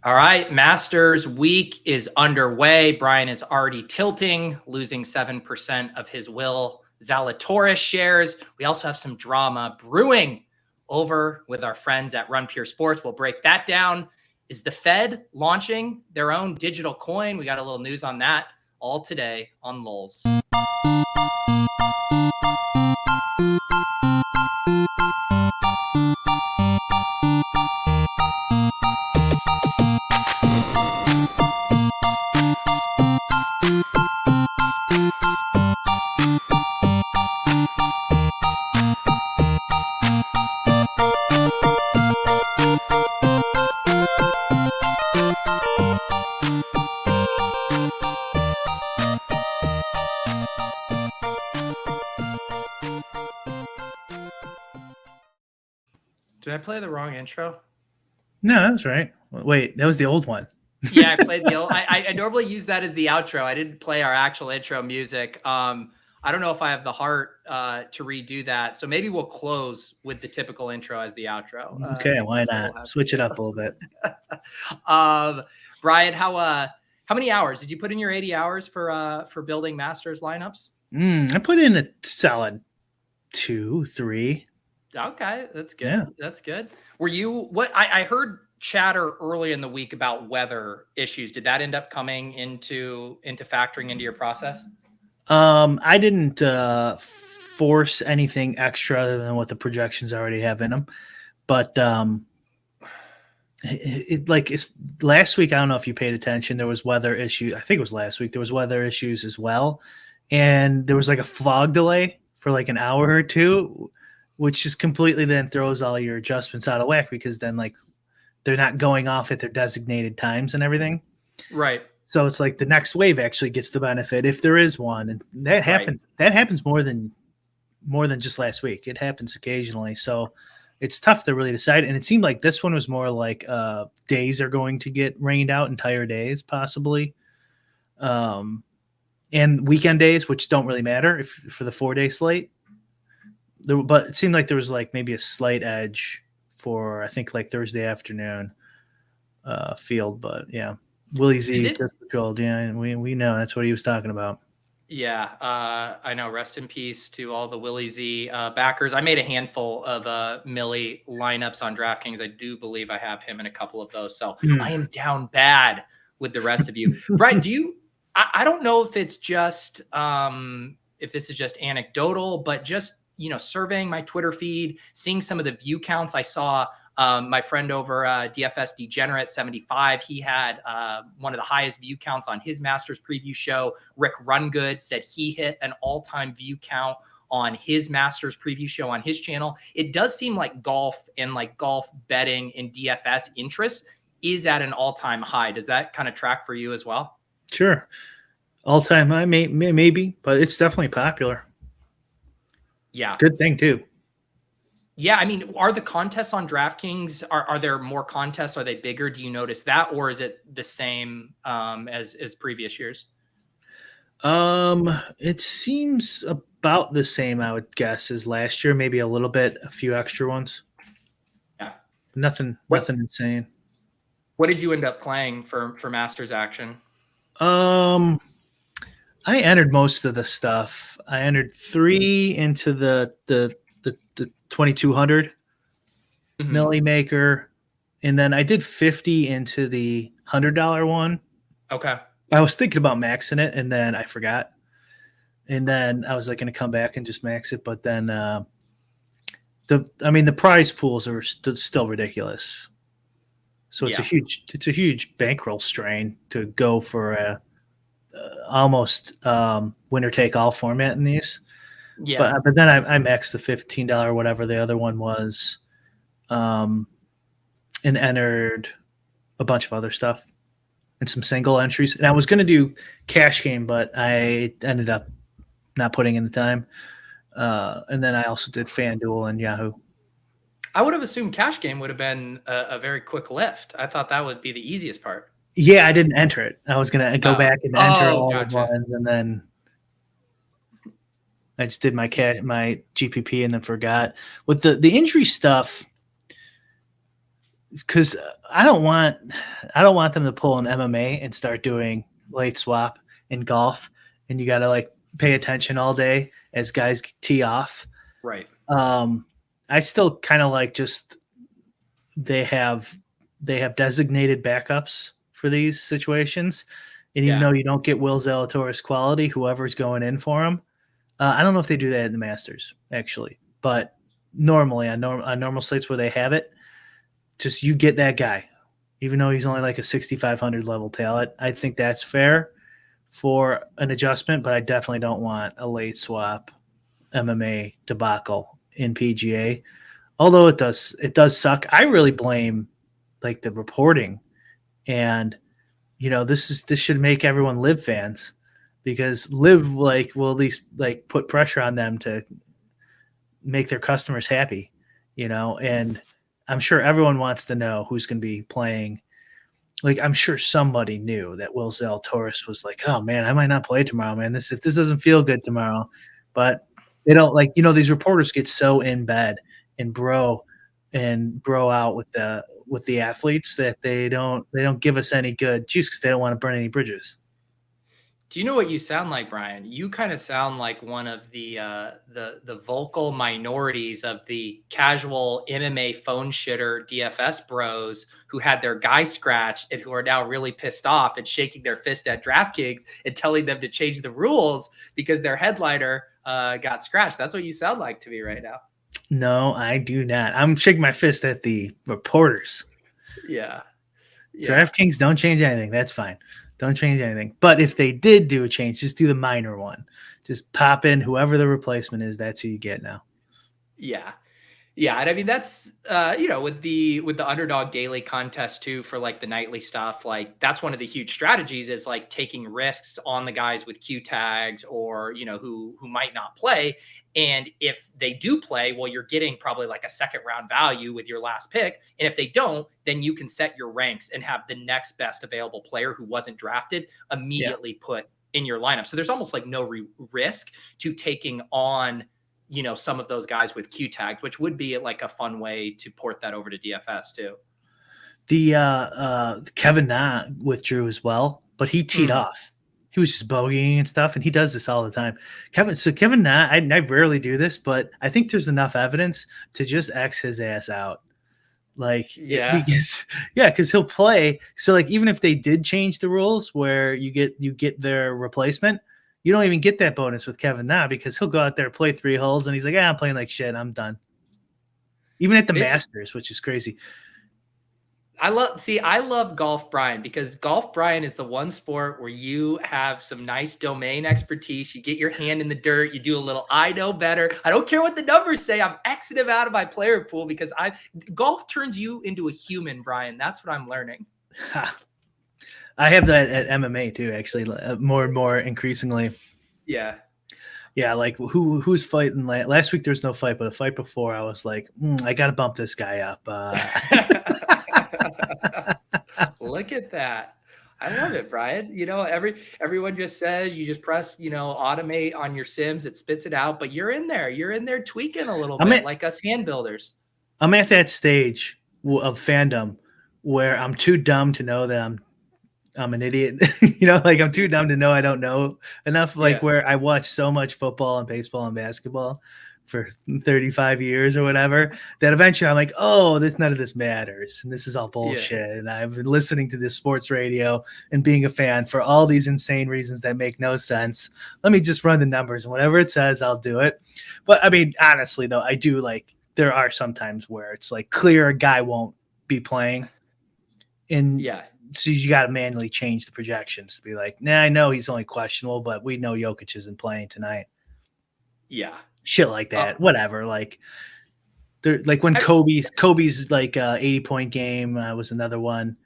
All right, Masters week is underway. Brian is already tilting, losing 7% of his Will Zalatoris shares. We also have some drama brewing over with our friends at Run Pure Sports. We'll break that down. Is the Fed launching their own digital coin? We got a little news on that all today on Lulz. Did I play the wrong intro? No, that was right. Wait, that was the old one. Yeah, I played the old. I normally use that as the outro. I didn't play our actual intro music. I don't know if I have the heart to redo that. So maybe we'll close with the typical intro as the outro. Okay, why not? We'll Switch it up a little bit. Brian, how many hours did you put in your 80 hours for building Masters lineups? I put in a solid 2, 3. Okay, that's good. Yeah. That's good. Were you I heard chatter early in the week about weather issues. Did that end up coming into factoring into your process? I didn't force anything extra other than what the projections already have in them. But it's last week. I don't know if you paid attention. There was weather issue. I think it was last week. There was weather issues as well, and there was like a fog delay for like an hour or two, which just completely then throws all your adjustments out of whack because then like they're not going off at their designated times and everything. Right. So it's like the next wave actually gets the benefit if there is one, and that happens. Right. That happens more than just last week. It happens occasionally, so it's tough to really decide. And it seemed like this one was more like days are going to get rained out, entire days possibly, and weekend days, which don't really matter for the 4-day slate. But it seemed like there was like maybe a slight edge for I think like Thursday afternoon field, but yeah. Willie Z just patrolled. Yeah, we know that's what he was talking about. Yeah, I know. Rest in peace to all the Willie Z backers. I made a handful of Millie lineups on DraftKings. I do believe I have him in a couple of those. So I am down bad with the rest of you. Brian, do you? I don't know if it's just if this is just anecdotal, but just surveying my Twitter feed, seeing some of the view counts I saw. My friend over DFS Degenerate 75, he had one of the highest view counts on his Masters preview show. Rick Rungood said he hit an all-time view count on his Masters preview show on his channel. It does seem like golf and like golf betting and DFS interest is at an all-time high. Does that kind of track for you as well? Sure. All-time high, maybe, but it's definitely popular. Yeah. Good thing too. Yeah, I mean, are the contests on DraftKings, are there more contests? Are they bigger? Do you notice that? Or is it the same as previous years? It seems about the same, I would guess, as last year. Maybe a few extra ones. Yeah. Nothing insane. What did you end up playing for Masters action? I entered most of the stuff. I entered 3 into the 2200 Millie Maker, and then I did 50 into the $100 one. Okay. I was thinking about maxing it, and then I forgot. And then I was like going to come back and just max it, but then the prize pools are still ridiculous. So it's a huge bankroll strain to go for a almost winner take all format in these. Yeah. But then I maxed the $15 whatever the other one was, and entered a bunch of other stuff and some single entries. And I was going to do cash game, but I ended up not putting in the time. And then I also did FanDuel and Yahoo. I would have assumed cash game would have been a very quick lift. I thought that would be the easiest part. Yeah, I didn't enter it. I was going to go back and enter all the ones, and then I just did my GPP and then forgot. With the injury stuff, because I don't want them to pull an MMA and start doing late swap in golf, and you got to like pay attention all day as guys tee off. Right. I still kind of like just they have designated backups for these situations, and even Yeah. though you don't get Will Zalatoris quality, whoever's going in for him, I don't know if they do that in the Masters actually, but normally on normal slates where they have it, just you get that guy, even though he's only like a 6,500 level talent. I think that's fair for an adjustment, but I definitely don't want a late swap MMA debacle in PGA. Although it does suck. I really blame like the reporting, and this should make everyone Live fans, because Live like will at least like put pressure on them to make their customers happy, and I'm sure everyone wants to know who's going to be playing. Like, I'm sure somebody knew that Will Zalatoris was like, oh man, I might not play tomorrow, man. If this doesn't feel good tomorrow, but they don't, like, these reporters get so in bed and bro out with the athletes that they don't give us any good juice because they don't want to burn any bridges. Do you know what you sound like, Brian? You kind of sound like one of the vocal minorities of the casual MMA phone shitter DFS bros who had their guy scratched and who are now really pissed off and shaking their fist at DraftKings and telling them to change the rules because their headliner got scratched. That's what you sound like to me right now. No, I do not. I'm shaking my fist at the reporters. Yeah. DraftKings don't change anything. That's fine. Don't change anything. But if they did do a change, just do the minor one. Just pop in whoever the replacement is. That's who you get now. Yeah. Yeah, and I mean that's with the underdog daily contest too for like the nightly stuff, like that's one of the huge strategies is like taking risks on the guys with Q tags or who might not play. And if they do play, well, you're getting probably like a second round value with your last pick. And if they don't, then you can set your ranks and have the next best available player who wasn't drafted immediately put in your lineup. So there's almost like no risk to taking on some of those guys with Q tags, which would be like a fun way to port that over to DFS too. The Kevin Na withdrew as well, but he teed off. He was just bogeying and stuff, and he does this all the time. Kevin Na, I rarely do this, but I think there's enough evidence to just X his ass out. Like, because he'll play. So like, even if they did change the rules where you get their replacement, you don't even get that bonus with Kevin Na because he'll go out there, play 3 holes, and he's like, I'm playing like shit. I'm done. Even at the Masters, which is crazy. I love Golf Brian because Golf Brian is the one sport where you have some nice domain expertise. You get your hand in the dirt. You do a little, I know better. I don't care what the numbers say. I'm Xing him out of my player pool because golf turns you into a human, Brian. That's what I'm learning. I have that at MMA too, actually, more and more increasingly. Yeah. Yeah, like who's fighting? Last week there was no fight, but a fight before I was like, I got to bump this guy up. Look at that. I love it, Brian. Everyone just says you just press, automate on your Sims. It spits it out, but you're in there. You're in there tweaking a little bit like us hand builders. I'm at that stage of fandom where I'm too dumb to know that I'm an idiot. Like I'm too dumb to know I don't know enough. Where I watch so much football and baseball and basketball for 35 years or whatever, that eventually I'm like, oh, none of this matters. And this is all bullshit. Yeah. And I've been listening to this sports radio and being a fan for all these insane reasons that make no sense. Let me just run the numbers, and whatever it says, I'll do it. But I mean, honestly though, I do there are some times where it's like clear a guy won't be playing. And so you got to manually change the projections to be like, I know he's only questionable, but we know Jokic isn't playing tonight. Yeah. Shit like that. Whatever. Like when Kobe's 80-point game was another one.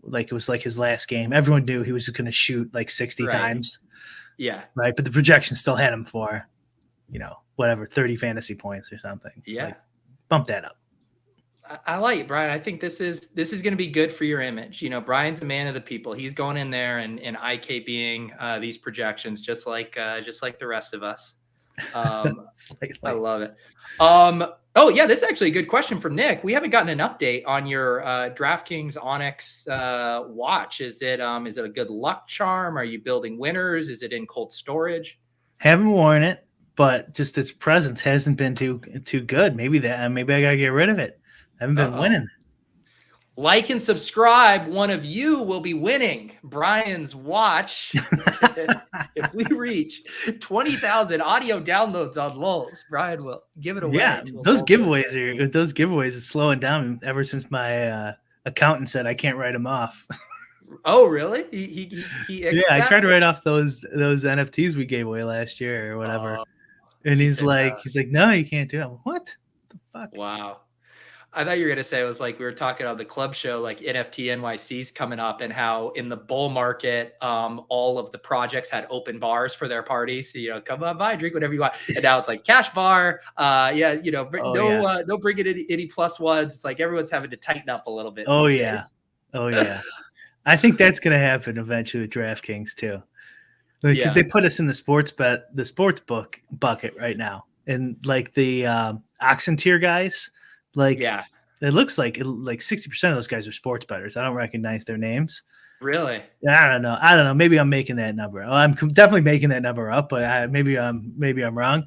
Like it was like his last game. Everyone knew he was going to shoot like 60 times. Yeah. Right. But the projection still had him for, whatever, 30 fantasy points or something. It's like, bump that up. I like it, Brian. I think this is going to be good for your image. Brian's a man of the people. He's going in there and IK being these projections, just like the rest of us. Slightly. I love it. Oh yeah, this is actually a good question from Nick. We haven't gotten an update on your DraftKings Onyx watch. Is it a good luck charm? Are you building winners? Is it in cold storage? Haven't worn it, but just its presence hasn't been too good. Maybe I gotta get rid of it. I haven't been winning. Like and subscribe. One of you will be winning Brian's watch. If we reach 20,000 audio downloads on Lulz, Brian will give it away. Yeah, those giveaways are slowing down ever since my accountant said I can't write them off. Oh, really? He I tried to write off those NFTs we gave away last year or whatever. And he's like, no, you can't do it. What the fuck? Wow. I thought you were going to say it was like we were talking on the club show, like NFT NYC's coming up and how in the bull market, all of the projects had open bars for their parties. So, come on by, drink whatever you want. And now it's like cash bar. No bringing any plus ones. It's like everyone's having to tighten up a little bit. Oh, yeah. Days. Oh, yeah. I think that's going to happen eventually with DraftKings too. Because they put us in the sports book bucket right now. And like the Oxen tier guys, it looks like 60% of those guys are sports bettors. I don't recognize their names. Really? I don't know. Maybe I'm making that number. I'm definitely making that number up, but maybe I'm wrong.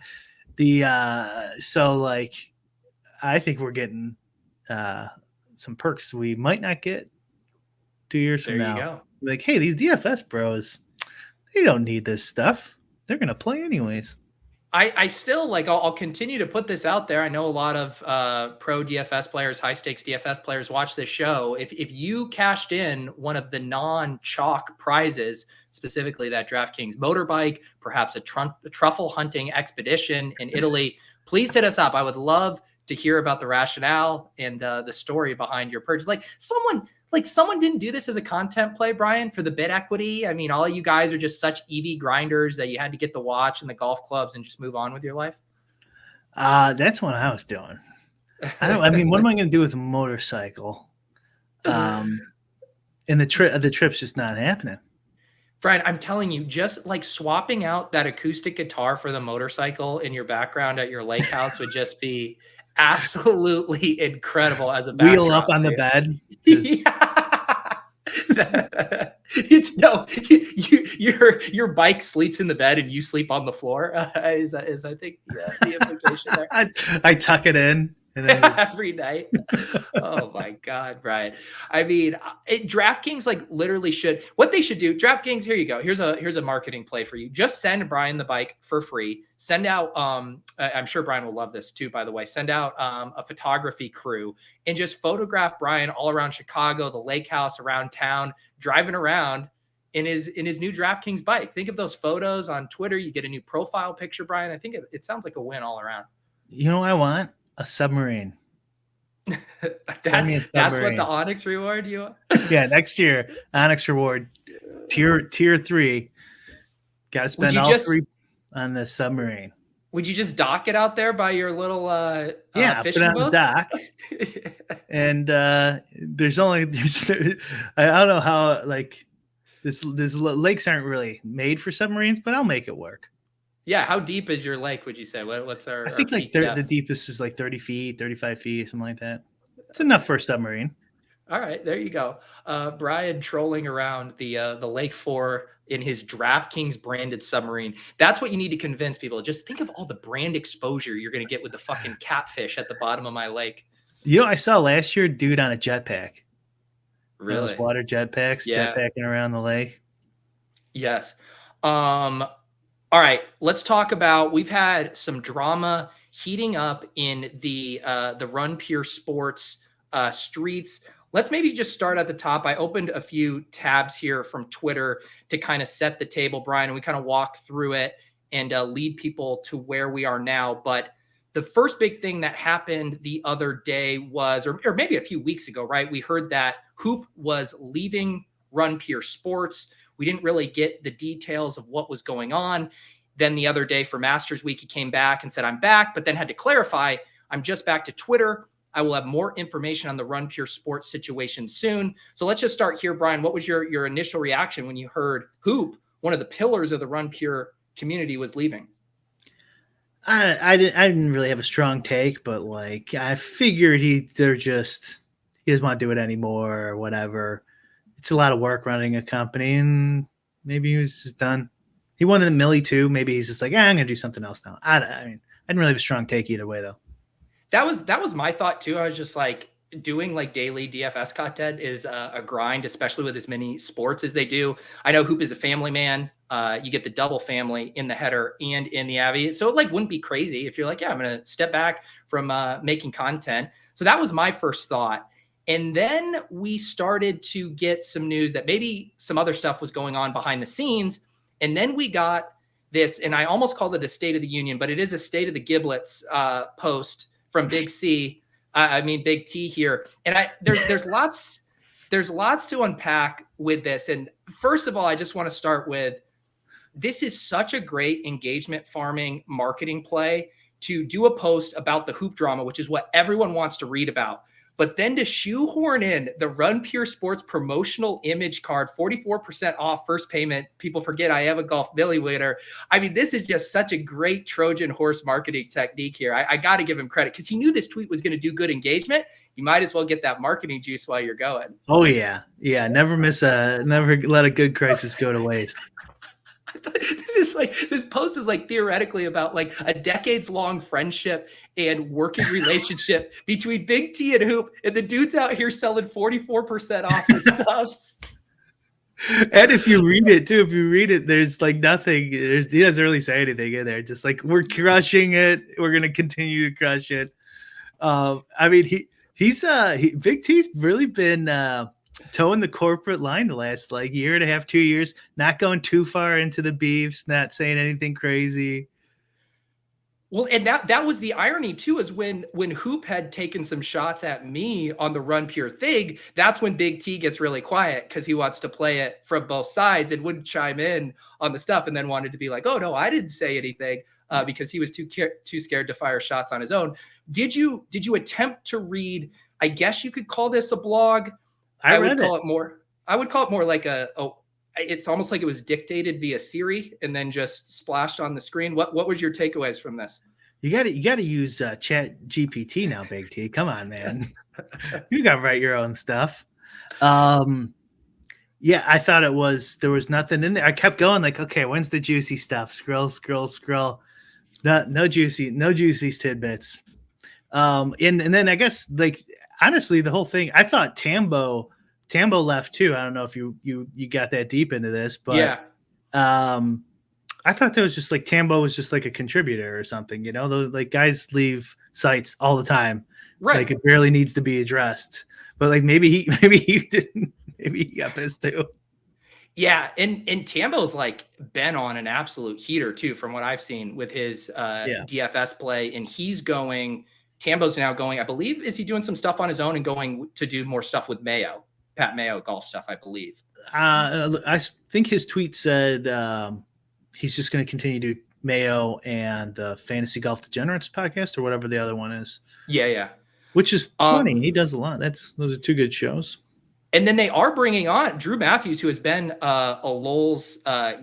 I think we're getting some perks we might not get 2 years from now. Go. Like, hey, these DFS bros, they don't need this stuff. They're gonna play anyways. I still I'll continue to put this out there. I know a lot of pro DFS players, high stakes DFS players watch this show. If you cashed in one of the non-chalk prizes, specifically that DraftKings motorbike, perhaps a truffle hunting expedition in Italy, please hit us up. I would love to hear about the rationale and the story behind your purchase. Someone didn't do this as a content play, Brian, for the bid equity. I mean, all of you guys are just such EV grinders that you had to get the watch and the golf clubs and just move on with your life. That's what I was doing. What am I going to do with a motorcycle? And the trip's just not happening. Brian, I'm telling you, just like swapping out that acoustic guitar for the motorcycle in your background at your lake house would just be absolutely incredible as a backdrop. Wheel up on the bed. Your bike sleeps in the bed and you sleep on the floor. Is I think the implication there. I tuck it in. And then every night. Oh my God, Brian. I mean, DraftKings literally should. What they should do, DraftKings. Here you go. Here's a marketing play for you. Just send Brian the bike for free. Send out. I'm sure Brian will love this too. By the way, send out a photography crew and just photograph Brian all around Chicago, the lake house, around town, driving around in his new DraftKings bike. Think of those photos on Twitter. You get a new profile picture, Brian. I think it sounds like a win all around. You know what I want? A submarine. That's what the Onyx reward you want? Yeah, next year, Onyx reward, tier 3. Got to spend all 3 on the submarine. Would you just dock it out there by your little fishing put it on boats? The dock. And there's I don't know how this lakes aren't really made for submarines, but I'll make it work. Yeah, how deep is your lake, would you say? What's our I think the deepest is 30 feet, 35 feet, something like that. It's enough for a submarine. All right, there you go. Brian trolling around the Lake 4 in his DraftKings branded submarine. That's what you need to convince people. Just think of all the brand exposure you're going to get with the fucking catfish at the bottom of my lake. I saw last year a dude on a jetpack. Really? Those water jetpacks, jetpacking around the lake. Yes. All right, let's talk about, we've had some drama heating up in the Run Pure Sports streets. Let's maybe just start at the top. I opened a few tabs here from Twitter to kind of set the table, Brian, and we kind of walk through it and lead people to where we are now. But the first big thing that happened the other day was, or maybe a few weeks ago, right? We heard that Hoop was leaving Run Pure Sports. We didn't really get the details of what was going on. Then the other day for Masters Week, he came back and said, I'm back, but then had to clarify, I'm just back to Twitter. I will have more information on the Run Pure Sports situation soon. So let's just start here, Brian. What was your initial reaction when you heard Hoop, one of the pillars of the Run Pure community, was leaving? I didn't really have a strong take, but like I figured he doesn't want to do it anymore or whatever. It's a lot of work running a company, and maybe he was just done. He wanted a millie too. Maybe he's just like, I'm gonna do something else now. I mean, I didn't really have a strong take either way though. That was my thought too. I was just like, doing like daily DFS content is a grind, especially with as many sports as they do. I know Hoop is a family man. You get the double family in the header and in the Abby, so it like wouldn't be crazy if you're like, yeah, I'm gonna step back from making content. So that was my first thought. And then we started to get some news that maybe some other stuff was going on behind the scenes. And then we got this, and I almost called it a State of the Union, but it is a State of the Giblets post from Big C. I mean Big T here, and there's lots to unpack with this. And first of all, I just want to start with, this is such a great engagement farming marketing play to do a post about the hoop drama, which is what everyone wants to read about. But then to shoehorn in the Run Pure Sports promotional image card, 44% off first payment. People forget I have a golf Billy winner. I mean, this is just such a great Trojan horse marketing technique here. I got to give him credit because he knew this tweet was going to do good engagement. You might as well get that marketing juice while you're going. Oh yeah. Never let a good crisis go to waste. This post is like theoretically about like a decades long friendship and working relationship between Big T and Hoop, and the dude's out here selling 44% off his subs. And if you read it, there's like nothing. He doesn't really say anything in there. Just like, we're crushing it. We're gonna continue to crush it. I mean, Big T's really been towing the corporate line the last like year and a half, 2 years, not going too far into the beefs, not saying anything crazy. Well, and that was the irony too, is when Hoop had taken some shots at me on the Run Pure thing, that's when Big T gets really quiet because he wants to play it from both sides and wouldn't chime in on the stuff, and then wanted to be like, oh no, I didn't say anything, because he was too scared to fire shots on his own. Did you attempt to read? I guess you could call this a blog. I would call it more like it's almost like it was dictated via Siri and then just splashed on the screen. What was your takeaways from this? You got to use Chat GPT now, Big T. Come on, man. You got to write your own stuff. Yeah, I thought there was nothing in there. I kept going like, okay, when's the juicy stuff? Scroll. No juicy tidbits. And then I guess, like, honestly, the whole thing, I thought Tambo left too. I don't know if you got that deep into this, but yeah. I thought that was just like Tambo was just like a contributor or something, you know, like guys leave sites all the time. Right. Like it barely needs to be addressed, but like maybe he didn't, maybe he got pissed too. Yeah. And Tambo's like been on an absolute heater too, from what I've seen with his DFS play. And Tambo's now going, I believe, is he doing some stuff on his own and going to do more stuff with Pat Mayo golf stuff, I believe. I think his tweet said he's just going to continue to do Mayo and the Fantasy Golf Degenerates podcast or whatever the other one is. Yeah. Which is funny. He does a lot. Those are two good shows. And then they are bringing on Drew Matthews, who has been a Lowell's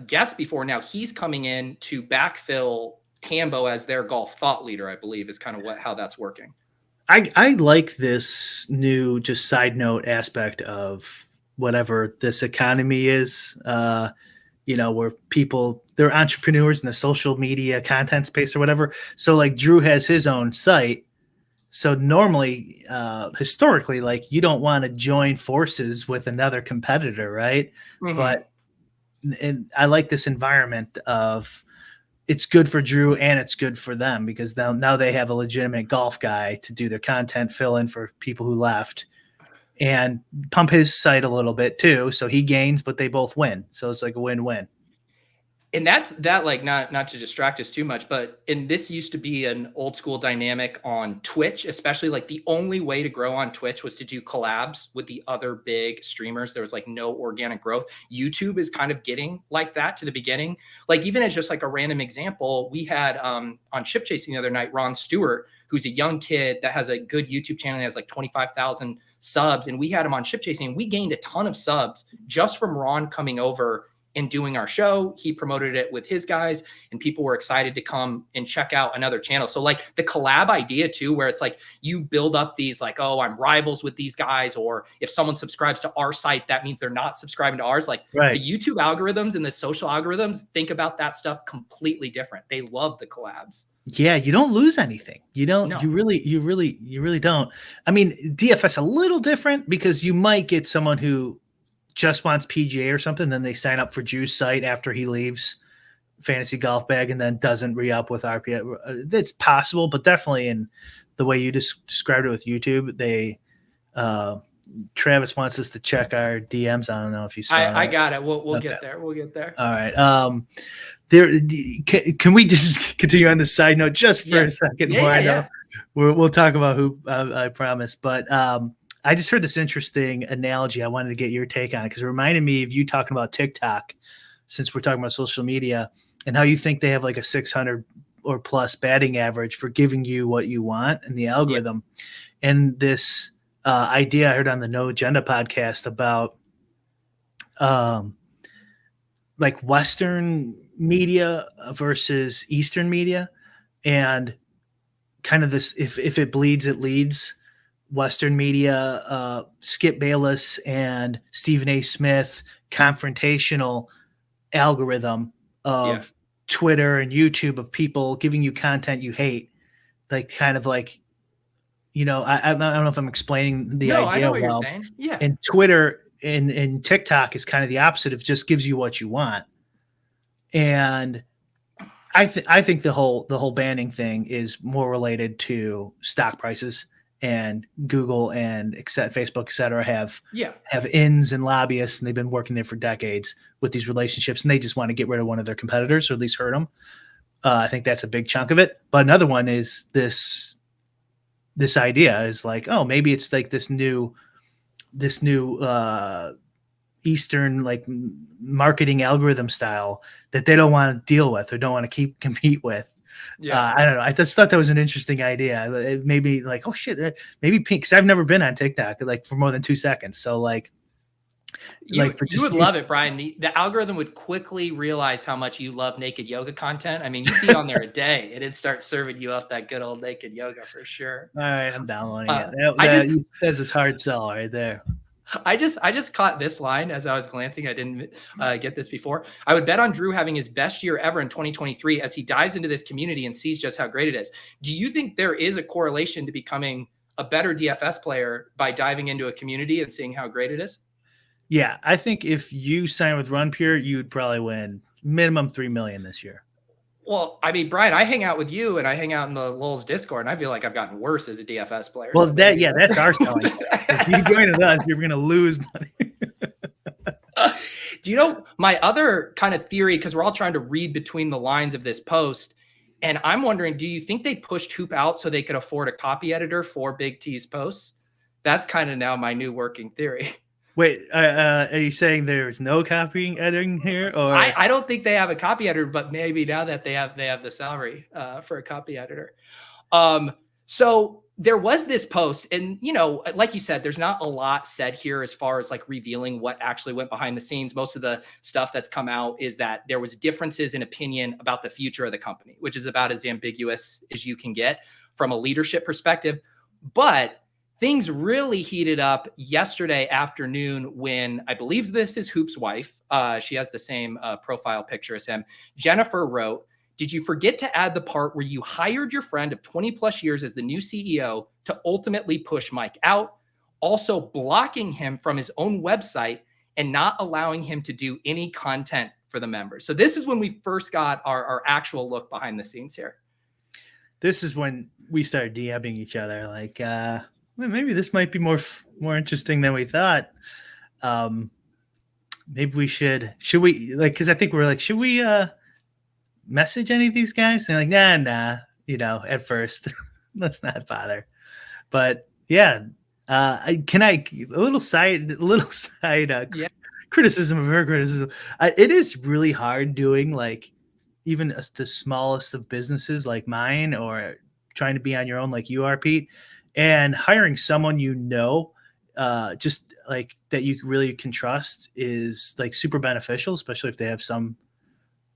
guest before. Now he's coming in to backfill Tambo as their golf thought leader, I believe, is kind of how that's working. I like this new just side note aspect of whatever this economy is, where they're entrepreneurs in the social media content space or whatever. So like Drew has his own site. So normally, historically, like you don't want to join forces with another competitor, right? Mm-hmm. But I like this environment of, it's good for Drew and it's good for them because now they have a legitimate golf guy to do their content, fill in for people who left, and pump his site a little bit too. So he gains, but they both win. So it's like a win-win. And that's like, not to distract us too much, but this used to be an old school dynamic on Twitch, especially like the only way to grow on Twitch was to do collabs with the other big streamers. There was like no organic growth. YouTube is kind of getting like that to the beginning. Like even as just like a random example, we had on Ship Chasing the other night, Ron Stewart, who's a young kid that has a good YouTube channel and has like 25,000 subs. And we had him on Ship Chasing and we gained a ton of subs just from Ron coming over in doing our show. He promoted it with his guys, and people were excited to come and check out another channel. So like the collab idea too, where it's like you build up these like, oh, I'm rivals with these guys, or if someone subscribes to our site, that means they're not subscribing to ours. Like Right. the YouTube algorithms and the social algorithms think about that stuff completely different. They love the collabs. Yeah, you don't lose anything. You don't. No. You really don't. I mean, DFS a little different because you might get someone who just wants PGA or something, then they sign up for Juice site after he leaves Fantasy Golf Bag and then doesn't re-up with RPA. That's possible, but definitely in the way you described it with YouTube, they Travis wants us to check our DMs. I don't know if you saw. I got it. We'll get there. We'll get there. All right. Can we just continue on the side note just for a second? We'll talk about who I promise, but I just heard this interesting analogy. I wanted to get your take on it because it reminded me of you talking about TikTok, since we're talking about social media, and how you think they have like a 600 or plus batting average for giving you what you want in the algorithm. Yeah. And this idea I heard on the No Agenda podcast about like Western media versus Eastern media, and kind of this, if it bleeds, it leads. Western media, Skip Bayless and Stephen A. Smith confrontational algorithm of Twitter and YouTube of people giving you content you hate, like kind of like, I don't know if I'm explaining the idea. I know what you're saying. Yeah. And Twitter and TikTok is kind of the opposite of just gives you what you want. And I think the whole banning thing is more related to stock prices, and Google and Facebook, et cetera, have ins and lobbyists, and they've been working there for decades with these relationships, and they just want to get rid of one of their competitors or at least hurt them. I think that's a big chunk of it. But another one is this idea is like, oh, maybe it's like this new Eastern like marketing algorithm style that they don't want to deal with or don't want to compete with. Yeah. I don't know. I just thought that was an interesting idea. It made me like, oh shit, maybe pink. Cause I've never been on TikTok like for more than 2 seconds. So like, you would love it, Brian. The algorithm would quickly realize how much you love naked yoga content. I mean, you see it on there a day, and it starts serving you up that good old naked yoga for sure. All right, I'm downloading it. That's his hard sell right there. I just caught this line as I was glancing. I didn't get this before. I would bet on Drew having his best year ever in 2023 as he dives into this community and sees just how great it is. Do you think there is a correlation to becoming a better DFS player by diving into a community and seeing how great it is? Yeah, I think if you sign with Run Pure, you'd probably win minimum $3 million this year. Well, I mean, Brian, I hang out with you and I hang out in the Lulz Discord, and I feel like I've gotten worse as a DFS player. Well, that's our selling. If you join us, you're going to lose money. Do you know my other kind of theory, because we're all trying to read between the lines of this post, and I'm wondering, do you think they pushed Hoop out so they could afford a copy editor for Big T's posts? That's kind of now my new working theory. Wait, are you saying there's no copy editing here? Or I don't think they have a copy editor, but maybe now that they have the salary for a copy editor. So there was this post, and like you said, there's not a lot said here as far as like revealing what actually went behind the scenes. Most of the stuff that's come out is that there was differences in opinion about the future of the company, which is about as ambiguous as you can get from a leadership perspective. But things really heated up yesterday afternoon when I believe this is Hoop's wife. She has the same profile picture as him. Jennifer wrote, "Did you forget to add the part where you hired your friend of 20 plus years as the new CEO to ultimately push Mike out, also blocking him from his own website and not allowing him to do any content for the members?" So this is when we first got our actual look behind the scenes here. This is when we started DMing each other like, maybe this might be more interesting than we thought. Maybe we should we like, because I think we're like, should we message any of these guys? And like, nah, at first, let's not bother. But yeah, a little side criticism of her criticism. It is really hard doing like even the smallest of businesses like mine, or trying to be on your own like you are, Pete. And hiring someone just like that you really can trust is like super beneficial, especially if they have some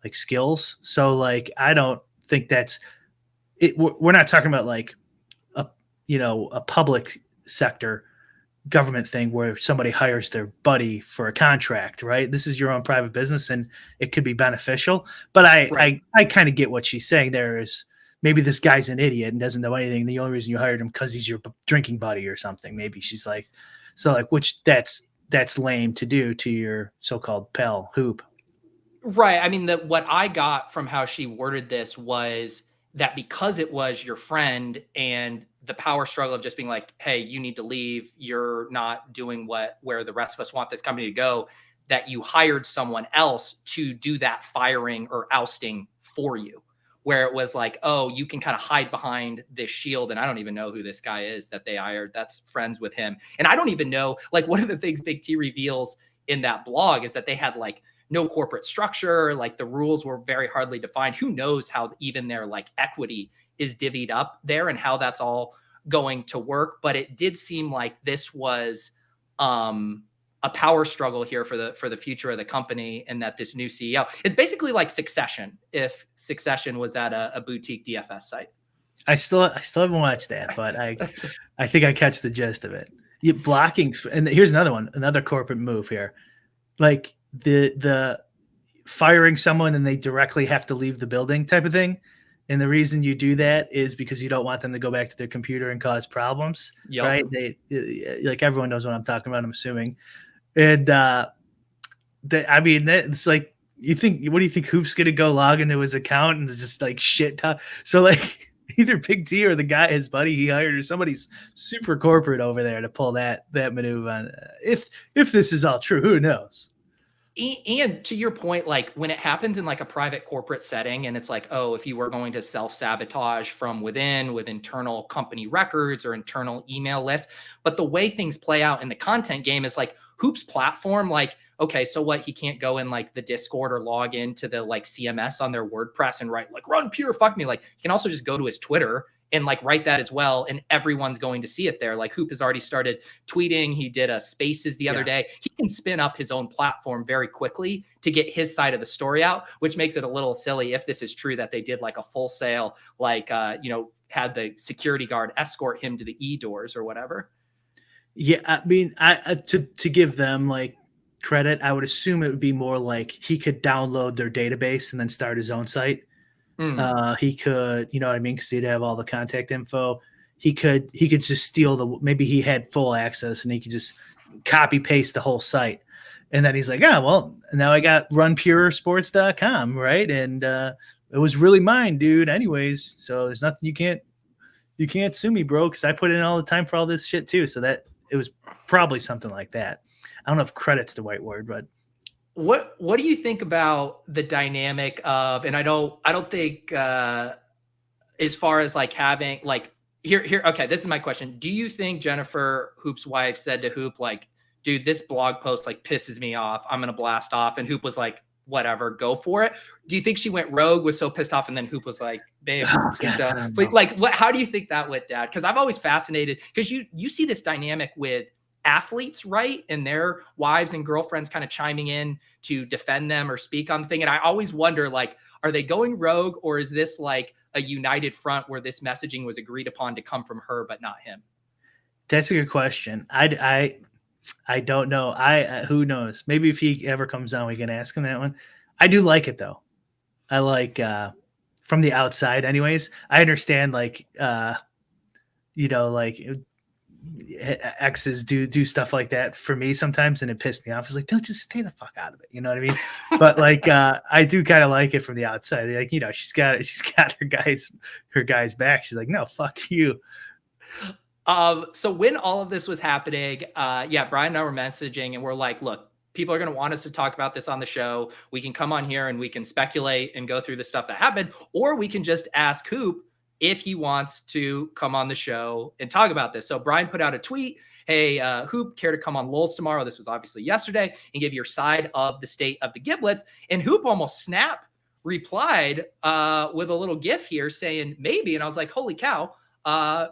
like skills. So like, I don't think that's it. We're not talking about like a, a public sector government thing where somebody hires their buddy for a contract, right? This is your own private business and it could be beneficial. But I kind of get what she's saying. There is maybe this guy's an idiot and doesn't know anything. The only reason you hired him because he's your drinking buddy or something. Maybe she's like, so like, which that's lame to do to your so-called pal Hoop. Right. I mean, what I got from how she worded this was that because it was your friend and the power struggle of just being like, hey, you need to leave. You're not doing where the rest of us want this company to go, that you hired someone else to do that firing or ousting for you, where it was like, oh, you can kind of hide behind this shield. And I don't even know who this guy is that they hired that's friends with him. And I don't even know, like, one of the things Big T reveals in that blog is that they had like no corporate structure, like the rules were very hardly defined. Who knows how even their like equity is divvied up there and how that's all going to work. But it did seem like this was a power struggle here for the future of the company, and that this new CEO, it's basically like Succession, if Succession was at a boutique DFS site. I still haven't watched that, but I think I catch the gist of it. Blocking, and here's another corporate move here, like the firing someone and they directly have to leave the building type of thing. And the reason you do that is because you don't want them to go back to their computer and cause problems, right? They like, everyone knows what I'm talking about, I'm assuming. And I mean, it's like, what do you think Hoop's going to go log into his account and just like shit talk? So like either Big T or the guy, his buddy he hired, or somebody's super corporate over there to pull that maneuver on. If this is all true, who knows? And to your point, like when it happens in like a private corporate setting and it's like, oh, if you were going to self-sabotage from within with internal company records or internal email lists, but the way things play out in the content game is like Hoop's platform, like, okay, so what, he can't go in like the Discord or log into the like CMS on their WordPress and write like run pure fuck me. Like he can also just go to his Twitter and like write that as well, and everyone's going to see it there. Like Hoop has already started tweeting. He did a Spaces the other day. He can spin up his own platform very quickly to get his side of the story out, which makes it a little silly if this is true that they did like a full sale, like had the security guard escort him to the e-doors or whatever. Yeah, I mean, to give them like credit, I would assume it would be more like he could download their database and then start his own site. He could, you know what I mean? Because he'd have all the contact info. He could just steal maybe he had full access and he could just copy paste the whole site. And then he's like, well, now I got runpuresports.com, right? And it was really mine, dude. Anyways, so there's nothing you can't sue me, bro, because I put in all the time for all this shit too. So that it was probably something like that. I don't know if credit's the right word, but what do you think about the dynamic of, and I don't think as far as like having like here, okay, this is my question. Do you think Jennifer Hoop's wife said to Hoop, like, dude, this blog post like pisses me off, I'm gonna blast off, and Hoop was like, whatever, go for it? Do you think she went rogue, was so pissed off, and then Hoop was like, babe, like how do you think that went down? Because I'm always fascinated, because you see this dynamic with athletes, right? And their wives and girlfriends kind of chiming in to defend them or speak on the thing. And I always wonder, like, are they going rogue, or is this like a united front where this messaging was agreed upon to come from her, but not him? That's a good question. I don't know. Who knows? Maybe if he ever comes on, we can ask him that one. I do like it though. I like, from the outside anyways, I understand like, like exes do stuff like that for me sometimes, and it pissed me off. It's like, don't, just stay the fuck out of it. You know what I mean? But like, I do kind of like it from the outside. Like, she's got her guys back. She's like, no, fuck you. So when all of this was happening, Brian and I were messaging and we're like, look, people are going to want us to talk about this on the show. We can come on here and we can speculate and go through the stuff that happened, or we can just ask Hoop if he wants to come on the show and talk about this. So Brian put out a tweet, hey, Hoop, care to come on Lulz tomorrow? This was obviously yesterday, and give your side of the state of the Giblets. And Hoop almost replied with a little gif here saying maybe. And I was like, holy cow,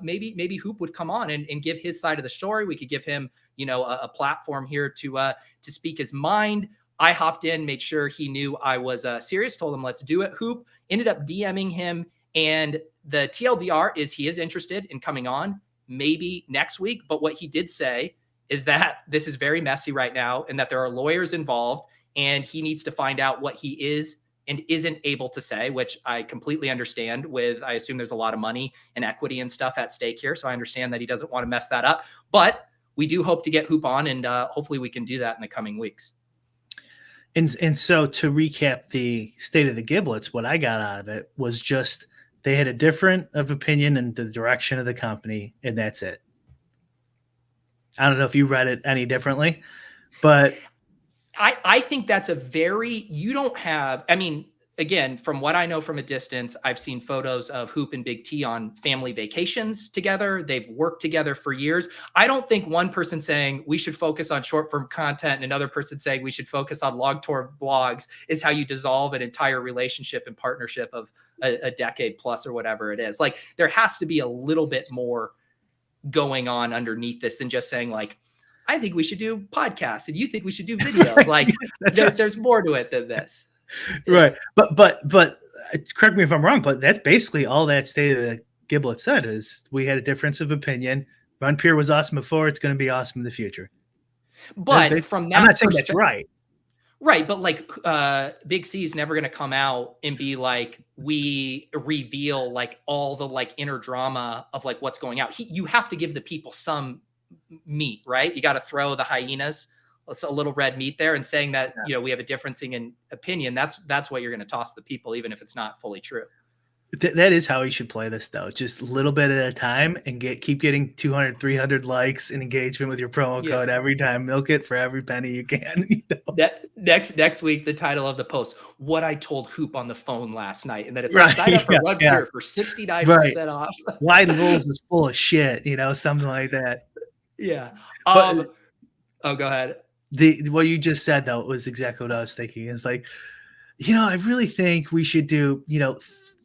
maybe Hoop would come on and give his side of the story. We could give him a platform here to speak his mind. I hopped in, made sure he knew I was serious, told him, let's do it. Hoop ended up DMing him. And the TLDR is he is interested in coming on maybe next week. But what he did say is that this is very messy right now and that there are lawyers involved and he needs to find out what he is and isn't able to say, which I completely understand I assume there's a lot of money and equity and stuff at stake here. So I understand that he doesn't want to mess that up, but we do hope to get Hoop on and hopefully we can do that in the coming weeks. And so to recap the state of the Giblets, what I got out of it was just they had a different of opinion in the direction of the company, and that's it. I don't know if you read it any differently, but I think that's you don't have, I mean, again, from what I know from a distance, I've seen photos of Hoop and Big T on family vacations together. They've worked together for years. I don't think one person saying we should focus on short form content and another person saying we should focus on long form blogs is how you dissolve an entire relationship and partnership of a decade plus or whatever it is. Like there has to be a little bit more going on underneath this than just saying like, I think we should do podcasts and you think we should do videos. Like there's more to it than this. Right. But correct me if I'm wrong, but that's basically all that state of the Giblet said is we had a difference of opinion. Ron Pierre was awesome before. It's going to be awesome in the future. But from that, I'm not saying that's right. Right. But like Big C is never going to come out and be like, we reveal like all the like inner drama of like what's going out. You have to give the people some meat, right? You got to throw the hyenas a little red meat there and saying that, we have a difference in opinion. That's what you're going to toss the people, even if it's not fully true. That is how he should play this, though. Just a little bit at a time and keep getting 200, 300 likes and engagement with your promo code every time. Milk it for every penny you can. That next week, the title of the post, what I told Hoop on the phone last night. And then it's like, sign up for Rug Gear for 69% off. Why the rules is full of shit, something like that. Yeah. Go ahead. What you just said, though, was exactly what I was thinking. Is like, I really think we should do,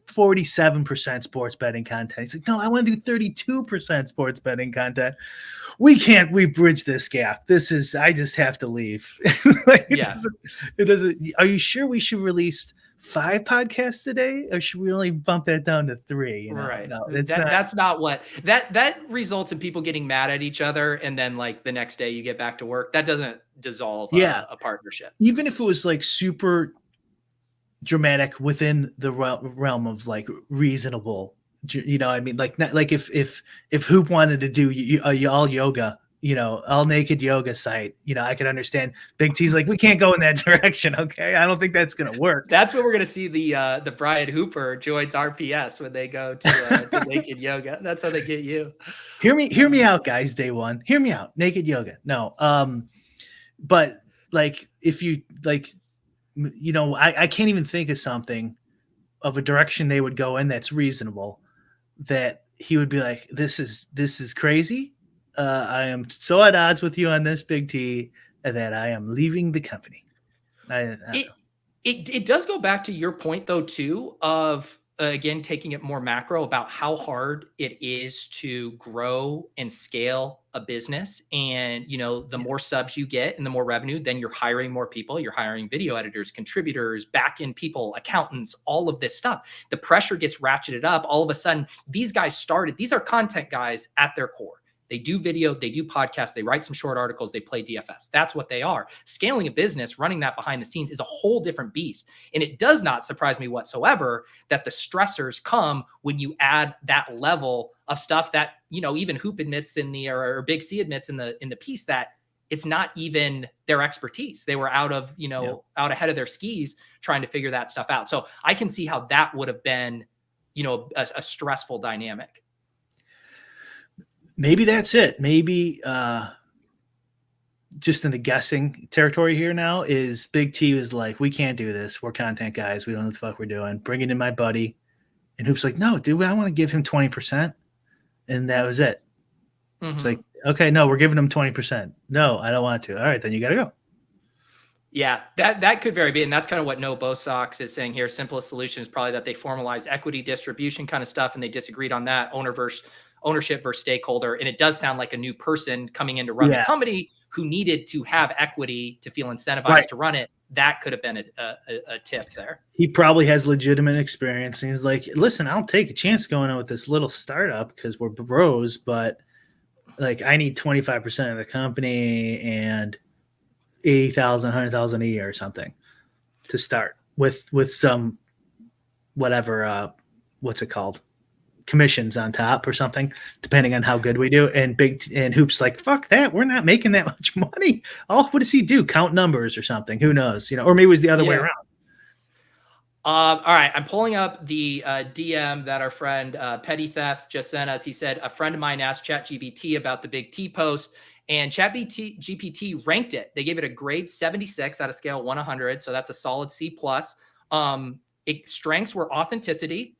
47% sports betting content. He's like, no, I want to do 32% sports betting content. We bridge this gap. I just have to leave. It doesn't. Are you sure we should release 5 podcasts today, or should we only bump that down to 3? Right. No, that's not what that results in people getting mad at each other. And then like the next day you get back to work. That doesn't dissolve a partnership. Even if it was like super dramatic within the realm of like reasonable, I mean, like if Hoop wanted to do all yoga, all naked yoga site, I could understand. Big T's like, we can't go in that direction. Okay. I don't think that's going to work. That's where we're going to see the Brian Hooper joins RPS when they go to naked yoga. That's how they get you. Hear me out, guys. Day one, hear me out. Naked yoga. No. But like, if you like, I can't even think of something of a direction they would go in that's reasonable, that he would be like, this is crazy. I am so at odds with you on this, Big T, that I am leaving the company. It does go back to your point, though, too, of, again, taking it more macro about how hard it is to grow and scale a business. And, the more subs you get and the more revenue, then you're hiring more people. You're hiring video editors, contributors, back-end people, accountants, all of this stuff. The pressure gets ratcheted up. All of a sudden, these are content guys at their core. They do video, they do podcasts, they write some short articles, they play DFS. That's what they are. Scaling a business, running that behind the scenes is a whole different beast. And it does not surprise me whatsoever that the stressors come when you add that level of stuff that, even Hoop admits or Big C admits in the piece that it's not even their expertise. They were out ahead of their skis trying to figure that stuff out. So I can see how that would have been, a stressful dynamic. Maybe that's it. Maybe just in the guessing territory here now is Big T was like, we can't do this. We're content guys. We don't know what the fuck we're doing. Bring it in my buddy. And Hoop's like, no, dude, I want to give him 20%. And that was it. Mm-hmm. It's like, okay, no, we're giving him 20%. No, I don't want to. All right, then you got to go. Yeah, that could very be. And that's kind of what No Bo Sox is saying here. Simplest solution is probably that they formalize equity distribution kind of stuff. And they disagreed on that. Owner versus ownership versus stakeholder. And it does sound like a new person coming in to run the company who needed to have equity to feel incentivized to run it. That could have been a tip there. He probably has legitimate experience. And he's like, listen, I'll take a chance going on with this little startup because we're bros, but like I need 25% of the company and 80,000, 100,000 a year or something to start with some whatever, what's it called? Commissions on top or something, depending on how good we do. And Hoop's like, fuck that. We're not making that much money. Oh, what does he do? Count numbers or something. Who knows? Or maybe it was the other way around. All right. I'm pulling up the DM that our friend Petty Theft just sent us. He said, a friend of mine asked ChatGPT about the Big T post, and ChatGPT ranked it. They gave it a grade 76 out of scale 100. So that's a solid C+. Strengths were authenticity,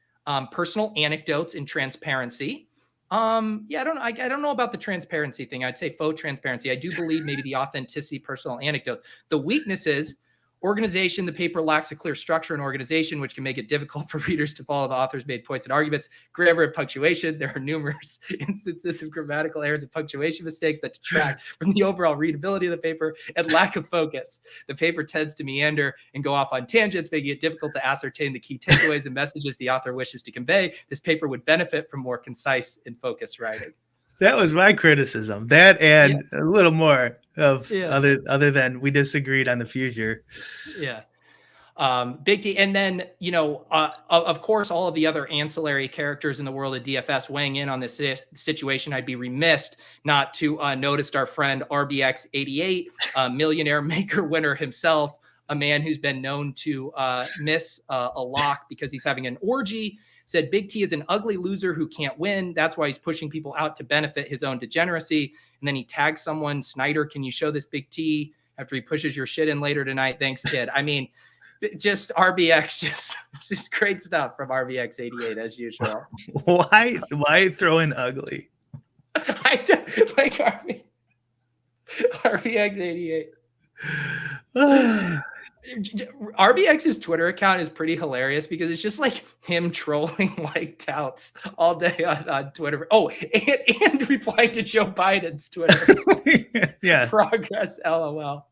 personal anecdotes, and transparency. I don't know about the transparency thing. I'd say faux transparency. I do believe maybe the authenticity, personal anecdotes. The weaknesses: organization. The paper lacks a clear structure and organization, which can make it difficult for readers to follow the author's made points and arguments. Grammar and punctuation. There are numerous instances of grammatical errors and punctuation mistakes that detract from the overall readability of the paper, and lack of focus. The paper tends to meander and go off on tangents, making it difficult to ascertain the key takeaways and messages the author wishes to convey. This paper would benefit from more concise and focused writing. That was my criticism. That and a little more of other than we disagreed on the future. Yeah. Big T. And then, of course, all of the other ancillary characters in the world of DFS weighing in on this situation. I'd be remiss not to notice our friend RBX88, millionaire maker winner himself, a man who's been known to miss a lock because he's having an orgy. Said Big T is an ugly loser who can't win. That's why he's pushing people out to benefit his own degeneracy. And then he tags someone, Snyder, can you show this Big T after he pushes your shit in later tonight? Thanks, kid. I mean, just RBX, just great stuff from RBX88 as usual. Why throw in ugly? I don't like RBX88. RBX's Twitter account is pretty hilarious because it's just like him trolling like touts all day on Twitter. Oh, and replying to Joe Biden's Twitter. Yeah. Progress, LOL.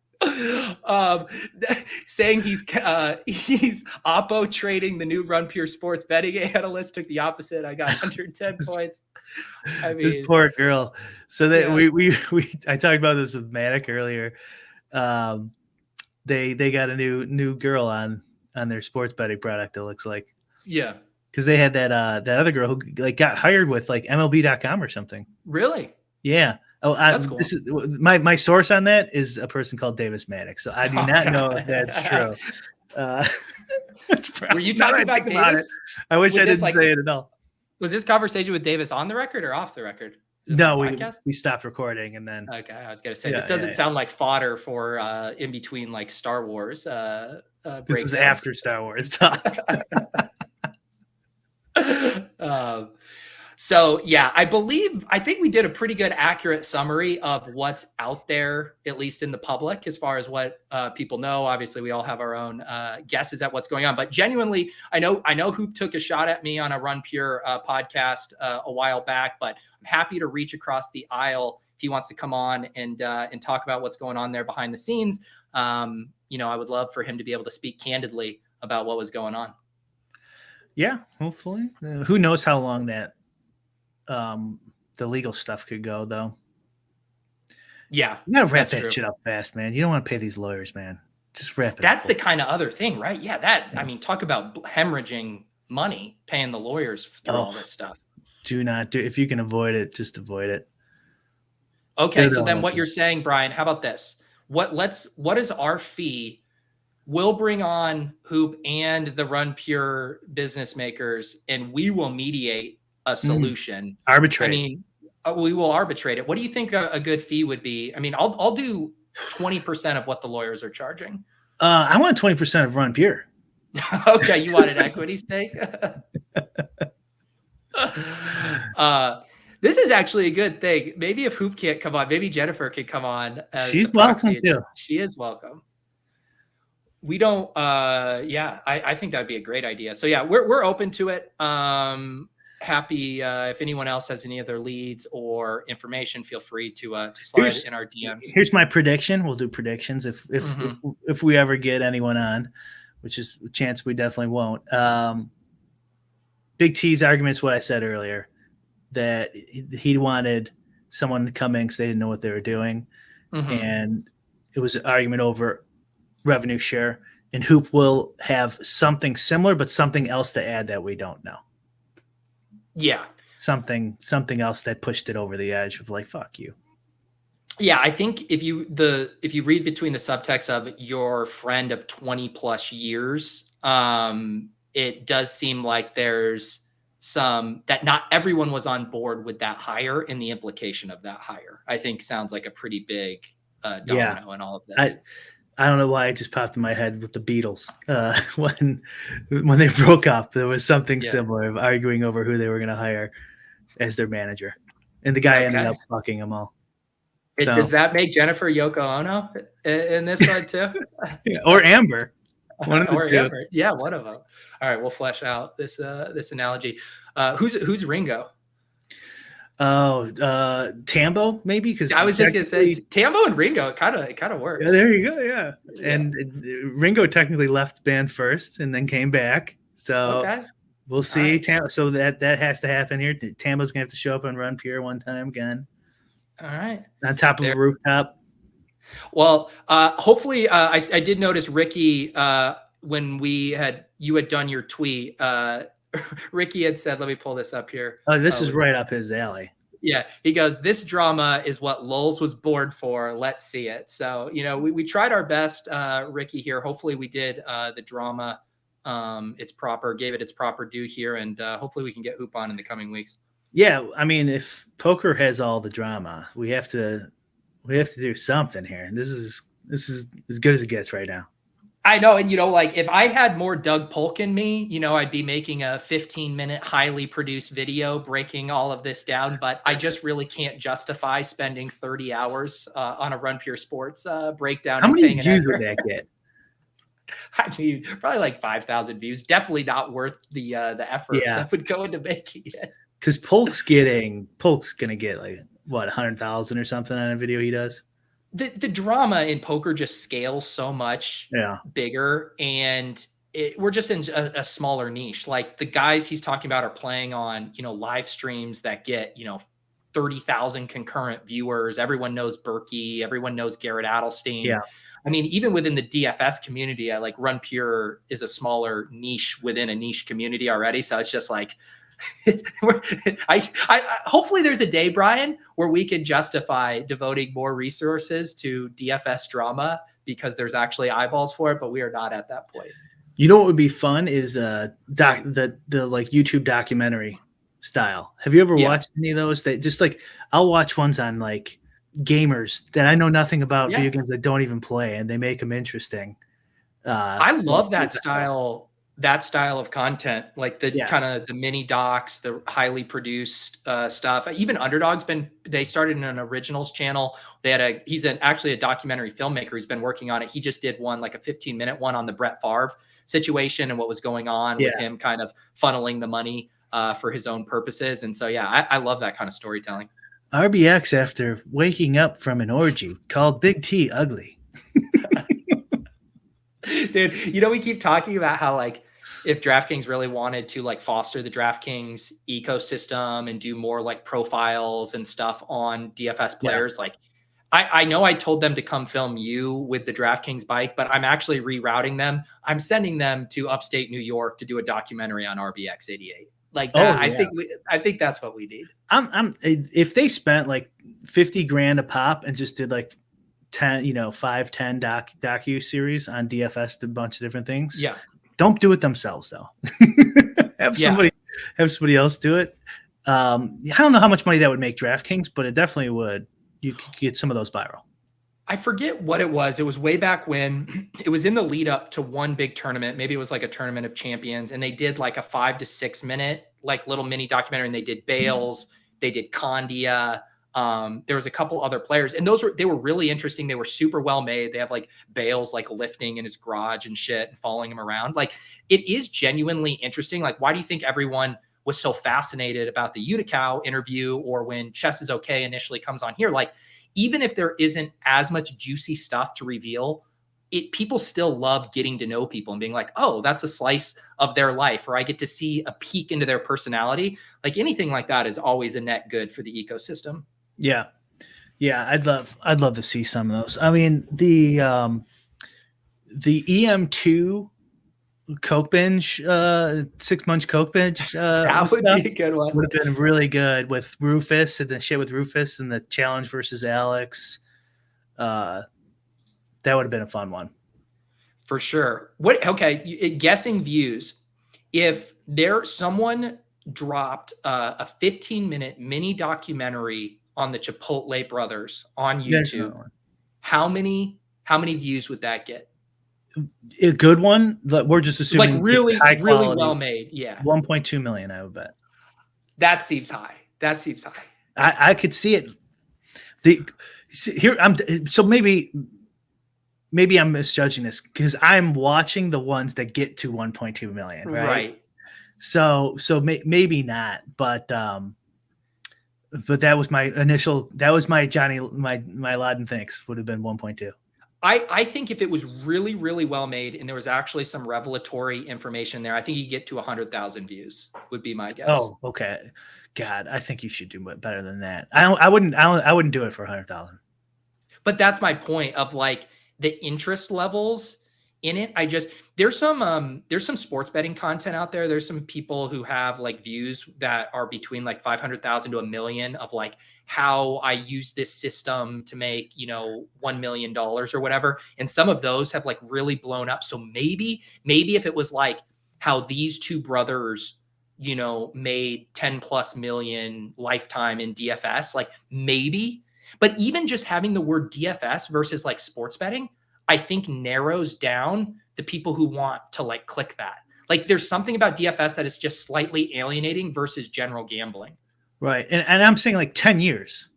Saying he's oppo trading the new Run Pure Sports betting analyst. Took the opposite. I got 110 points. I mean, this poor girl. So that I talked about this with Matic earlier. They got a new girl on their sports betting product. It looks like, because they had that other girl who like got hired with like MLB.com or something. Really? Yeah. Oh, that's cool. This is my source on that is a person called Davis Maddox. So I do not know if that's true. Were you talking about Davis? I wish I didn't say it at all. Was this conversation with Davis on the record or off the record? No, we stopped recording and then. Okay, I was gonna say this doesn't sound like fodder for in between like Star Wars. This was after Star Wars talk. So yeah, I think we did a pretty good, accurate summary of what's out there, at least in the public, as far as what people know. Obviously, we all have our own guesses at what's going on. But genuinely, I know Hoop took a shot at me on a Run Pure podcast a while back, but I'm happy to reach across the aisle if he wants to come on and talk about what's going on there behind the scenes. I would love for him to be able to speak candidly about what was going on. Yeah, hopefully. Who knows how long that the legal stuff could go, though. Yeah, you gotta wrap that shit up fast, man. You don't want to pay these lawyers, man. Just wrap it. That's the kind of other thing, right? Yeah, I mean, talk about hemorrhaging money, paying the lawyers through all this stuff. Do not do. If you can avoid it, just avoid it. Okay, so then what you're saying, Brian? How about this? What is our fee? We'll bring on Hoop and the Run Pure business makers, and we will mediate a solution. Arbitrate. I mean, we will arbitrate it. What do you think a good fee would be? I mean, I'll do 20% of what the lawyers are charging. I want 20% of Run Pure. Okay, you want an equity stake? This is actually a good thing. Maybe if Hoop can't come on, maybe Jennifer can come on. She's welcome too. She is welcome. We don't. I think that'd be a great idea. So yeah, we're open to it. happy if anyone else has any other leads or information, feel free to slide in our DMs. Here's my prediction. We'll do predictions if we ever get anyone on, which is a chance we definitely won't. Big T's argument is what I said earlier, that he wanted someone to come in because they didn't know what they were doing. And it was an argument over revenue share. And Hoop will have something similar, but something else to add that we don't know. Yeah. Something else that pushed it over the edge of like, fuck you. Yeah, I think if you read between the subtext of your friend of 20 plus years, it does seem like there's some that not everyone was on board with that hire and the implication of that hire. I think sounds like a pretty big domino in all of this. I don't know why it just popped in my head with the Beatles when they broke up. There was something similar of arguing over who they were going to hire as their manager, and the guy ended up fucking them all. So, does that make Jennifer Yoko Ono in this one too? Or Amber? Amber. Yeah, one of them. All right, we'll flesh out this analogy. Who's Ringo? Tambo maybe, because I was just gonna say Tambo and Ringo kind of works. Yeah, there you go. Yeah, and Ringo technically left the band first and then came back. So we'll see. Right. So that has to happen here. Tambo's gonna have to show up and run Pure one time again. All right, on top of a rooftop. Well, hopefully, I did notice Ricky when you had done your tweet. Ricky had said, let me pull this up here. Oh, this is right up his alley. Yeah. He goes, this drama is what Lulz was born for. Let's see it. So, we tried our best, Ricky, here. Hopefully we did the drama. Gave it its proper due here. And hopefully we can get Hoop on in the coming weeks. Yeah. I mean, if poker has all the drama, we have to do something here. This is as good as it gets right now. I know. And, if I had more Doug Polk in me, I'd be making a 15-minute highly produced video breaking all of this down. But I just really can't justify spending 30 hours on a Run Pure Sports breakdown. How many views would that get? I mean, probably like 5,000 views. Definitely not worth the effort that would go into making it. Because Polk's going to get like, what, 100,000 or something on a video he does? The drama in poker just scales so much bigger, and we're just in a smaller niche. Like the guys he's talking about are playing on, live streams that get, 30,000 concurrent viewers. Everyone knows Berkey. Everyone knows Garrett Adelstein. Yeah. I mean, even within the DFS community, Run Pure is a smaller niche within a niche community already. So it's just like, hopefully there's a day, Brian, where we can justify devoting more resources to DFS drama because there's actually eyeballs for it, but we are not at that point. You know what would be fun is the like YouTube documentary style. Have you ever watched any of those? That just like I'll watch ones on like gamers that I know nothing about video games that don't even play, and they make them interesting. I love that style. That style of content, like the kind of the mini docs, the highly produced stuff. Even Underdog's they started in an originals channel. He's actually a documentary filmmaker who's been working on it. He just did one, like a 15-minute one on the Brett Favre situation and what was going on with him kind of funneling the money for his own purposes. And so, I love that kind of storytelling. RBX after waking up from an orgy called Big T ugly. Dude, we keep talking about how if DraftKings really wanted to foster the DraftKings ecosystem and do more profiles and stuff on DFS players, I know I told them to come film you with the DraftKings bike, but I'm actually rerouting them. I'm sending them to upstate New York to do a documentary on RBX 88. I think that's what we need. If they spent $50,000 a pop and just did 10 docu series on DFS, a bunch of different things. Yeah. Don't do it themselves though. have somebody else do it. I don't know how much money that would make DraftKings, but it definitely would. You could get some of those viral. I forget what it was. It was way back when. It was in the lead up to one big tournament. Maybe it was a tournament of champions, and they did a 5 to 6 minute little mini documentary, and they did Bales, they did Condia. There was a couple other players, and they were really interesting. They were super well made. They have Bales lifting in his garage and shit and following him around. It is genuinely interesting. Why do you think everyone was so fascinated about the Utica interview, or when Chess is Okay initially comes on here, like, even if there isn't as much juicy stuff to reveal, people still love getting to know people and being like, oh, that's a slice of their life, or I get to see a peek into their personality. Like, anything like that is always a net good for the ecosystem. Yeah. Yeah. I'd love to see some of those. I mean, the EM2 Coke binge, 6 months Coke binge. That would be a good one. Would have been really good with Rufus and the shit with Rufus and the challenge versus Alex. That would have been a fun one. For sure. Guessing views. If someone dropped a 15-minute mini documentary on the Chipotle brothers on YouTube, how many views would that get? A good one. We're just assuming like really well made. Yeah. 1.2 million, I would bet. That seems high. I could see it. Maybe I'm misjudging this because I'm watching the ones that get to 1.2 million. Right. So maybe not, but that was my initial. That was my Johnny. My Laden thinks would have been 1.2. I think if it was really, really well made and there was actually some revelatory information there, I think you get to 100,000 views would be my guess. Oh, okay. God, I think you should do better than that. I wouldn't do it for 100,000. But that's my point of like the interest levels in it. There's some sports betting content out there. There's some people who have like views that are between like 500,000 to 1 million of like how I use this system to make, $1 million or whatever. And some of those have like really blown up. So maybe if it was like how these two brothers, made 10 plus million lifetime in DFS, like maybe, but even just having the word DFS versus like sports betting, I think narrows down the people who want to like click that. Like there's something about DFS that is just slightly alienating versus general gambling. Right. And I'm saying like 10 years,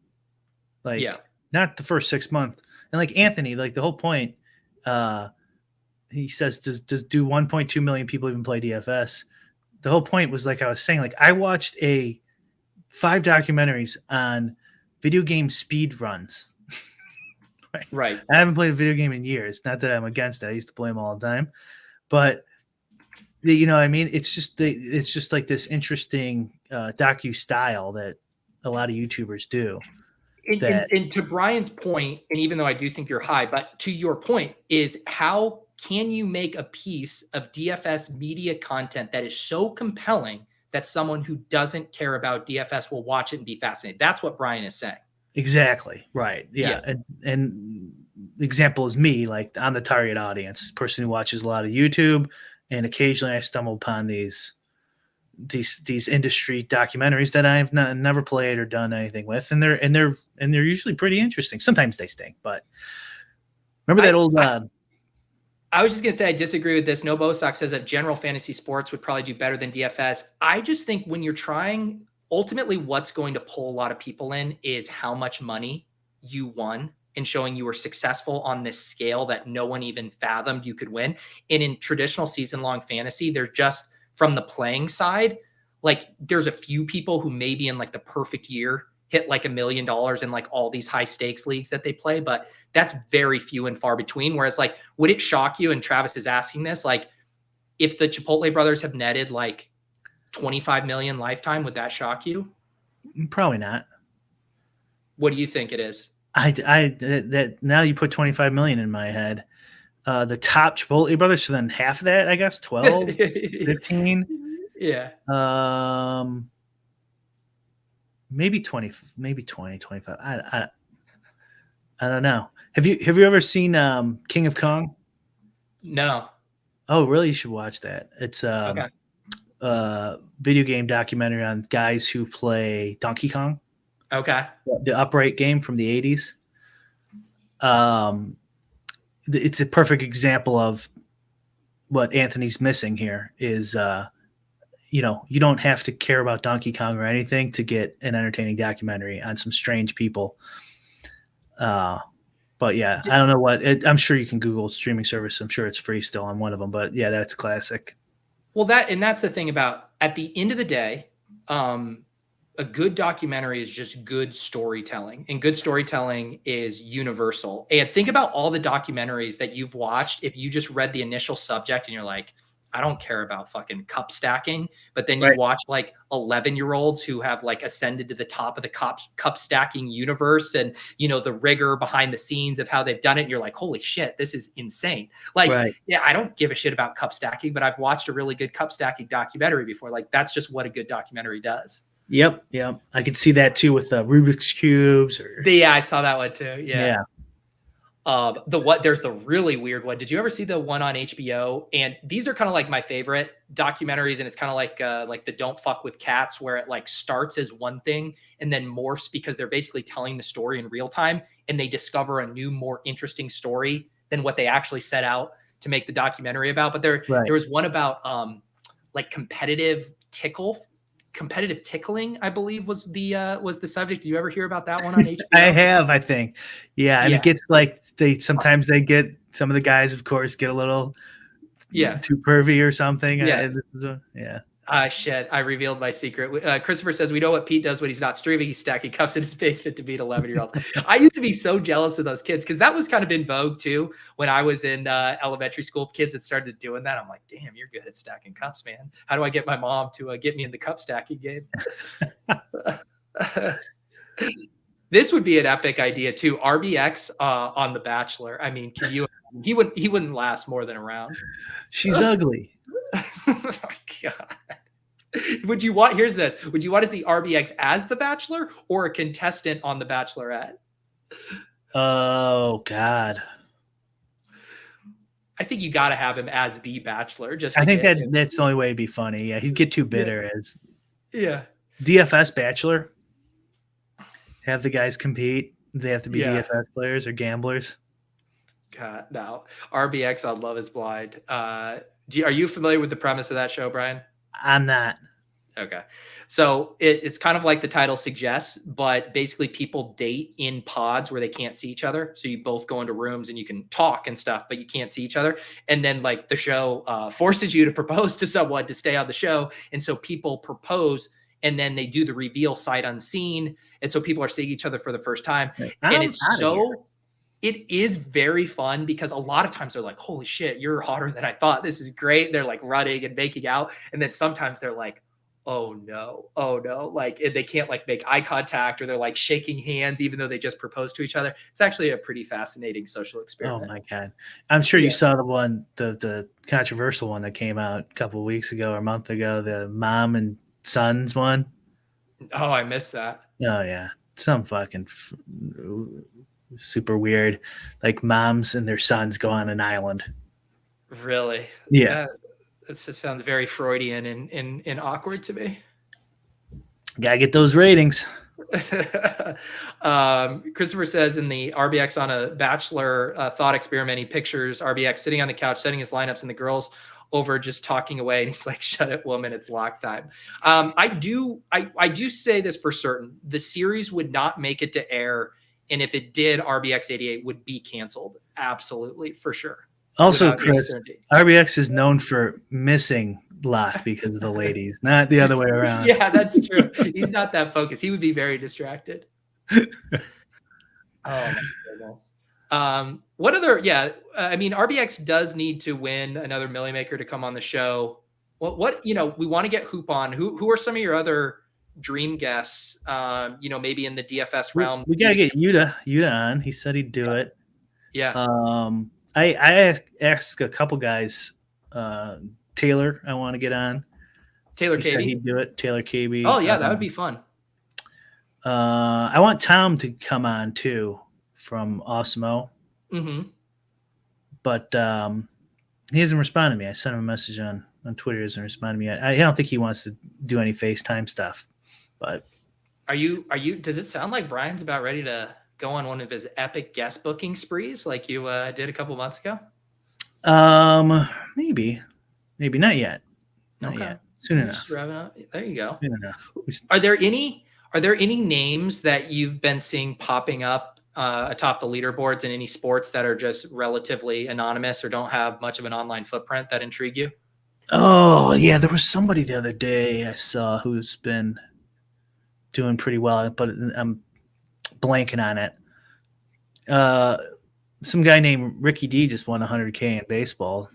like not the first 6 months. And like Anthony, like the whole point, he says, do 1.2 million people even play DFS? The whole point was, like I was saying, like I watched 5 documentaries on video game speed runs. Right. I haven't played a video game in years. Not that I'm against it. I used to play them all the time, but you know what I mean? It's just like this interesting docu style that a lot of YouTubers do. And to Brian's point, and even though I do think you're high, but to your point is how can you make a piece of DFS media content that is so compelling that someone who doesn't care about DFS will watch it and be fascinated? That's what Brian is saying. Exactly. Right. Yeah. And the example is me, like I'm the target audience, person who watches a lot of YouTube. And occasionally I stumble upon these industry documentaries that I've never played or done anything with, and they're usually pretty interesting. Sometimes they stink, but remember that old. I was just gonna say I disagree with this. No Bosock says that general fantasy sports would probably do better than DFS. I just think when you're trying, ultimately, what's going to pull a lot of people in is how much money you won. And showing you were successful on this scale that no one even fathomed you could win. And in traditional season-long fantasy, they're just from the playing side, like there's a few people who maybe in like the perfect year hit like $1 million in like all these high stakes leagues that they play, but that's very few and far between. Whereas like, would it shock you, and Travis is asking this, like if the Chipotle brothers have netted like 25 million lifetime, would that shock you? Probably not. What do you think it is? That now you put 25 million in my head. The top Chipotle brothers, so then half of that, I guess, 12, 15. Yeah. Maybe 20, 25. I don't know. Have you ever seen King of Kong? No. Oh, really? You should watch that. It's okay. Video game documentary on guys who play Donkey Kong. Okay. The upright game from the 80s. It's a perfect example of what Anthony's missing here is, you don't have to care about Donkey Kong or anything to get an entertaining documentary on some strange people. But yeah, I don't know I'm sure you can Google streaming service. I'm sure it's free still on one of them, but yeah, that's classic. Well, that's the thing about, at the end of the day, a good documentary is just good storytelling, and good storytelling is universal. And think about all the documentaries that you've watched. If you just read the initial subject and you're like, I don't care about fucking cup stacking, but then you Right. watch like 11-year-olds who have like ascended to the top of the cup stacking universe, and the rigor behind the scenes of how they've done it. And you're like, holy shit, this is insane. Like, Right. yeah, I don't give a shit about cup stacking, but I've watched a really good cup stacking documentary before. Like, that's just what a good documentary does. Yep. I could see that too with the Rubik's cubes. Yeah, I saw that one too. Yeah. Yeah. There's the really weird one. Did you ever see the one on HBO? And these are kind of like my favorite documentaries, and it's kind of like the Don't Fuck with Cats, where it like starts as one thing and then morphs because they're basically telling the story in real time, and they discover a new, more interesting story than what they actually set out to make the documentary about. But there was one about like competitive tickling, I believe was the subject. Did you ever hear about that one on HBO? I have, I think. Yeah. And it gets like sometimes they get some of the guys, of course, get a little too pervy or something. Yeah. Shit, I revealed my secret. Christopher says, we know what Pete does when he's not streaming. He's stacking cups in his basement to beat 11-year-olds. I used to be so jealous of those kids because that was kind of in vogue too. When I was in elementary school, kids had started doing that. I'm like, damn, you're good at stacking cups, man. How do I get my mom to get me in the cup stacking game? This would be an epic idea too. RBX on The Bachelor. I mean, he wouldn't last more than a round. She's ugly. Oh, God. Would you want to see RBX as the Bachelor or a contestant on The Bachelorette? Oh God. I think you got to have him as the Bachelor. I think that's the only way it'd be funny. Yeah, he'd get too bitter as DFS Bachelor. Have the guys compete. They have to be DFS players or gamblers. God, no. RBX on Love is Blind. Are you familiar with the premise of that show, Brian? I'm not. Okay. So it's kind of like the title suggests, but basically people date in pods where they can't see each other. So you both go into rooms and you can talk and stuff, but you can't see each other. And then like the show forces you to propose to someone to stay on the show. And so people propose and then they do the reveal sight unseen. And so people are seeing each other for the first time. And it is very fun because a lot of times they're like, holy shit, you're hotter than I thought. This is great. They're like running and making out. And then sometimes they're like, oh no. Like they can't like make eye contact, or they're like shaking hands, even though they just proposed to each other. It's actually a pretty fascinating social experiment. Oh my God. I'm sure you saw the one, the controversial one that came out a couple of weeks ago or a month ago, the mom and sons one. Oh, I missed that. Oh yeah. Some fucking super weird, like moms and their sons go on an island. Really? Yeah. That sounds very Freudian and awkward to me. Gotta get those ratings. Christopher says in the RBX on a Bachelor thought experiment, he pictures RBX sitting on the couch, setting his lineups, and the girls over just talking away, and he's like, shut it, woman, it's lock time. I do say this for certain. The series would not make it to air, and if it did, RBX 88 would be canceled. Absolutely, for sure. Also, Chris, RBX is known for missing Locke because of the ladies, not the other way around. Yeah, that's true. He's not that focused. He would be very distracted. Oh my goodness. What other? Yeah, I mean, RBX does need to win another Millie Maker to come on the show. What we want to get Hoop on. Who are some of your other dream guests? Maybe in the DFS realm. We gotta get Yuta on. He said he'd do it. Yeah. I asked a couple guys. Taylor, I want to get on. Taylor KB. He'd do it. Taylor KB. Oh yeah, that would be fun. I want Tom to come on too from Osmo. Mm-hmm. But he hasn't responded to me. I sent him a message on Twitter. He hasn't responded to me yet. I don't think he wants to do any FaceTime stuff. But are you? Does it sound like Brian's about ready to go on one of his epic guest booking sprees like you did a couple months ago? Maybe not yet. Not yet. Soon enough. Just wrapping up. There you go. Soon enough. Are there any names that you've been seeing popping up atop the leaderboards in any sports that are just relatively anonymous or don't have much of an online footprint that intrigue you? Oh yeah, there was somebody the other day I saw who's been doing pretty well, but I'm blanking on it. Some guy named Ricky D just won 100K in baseball.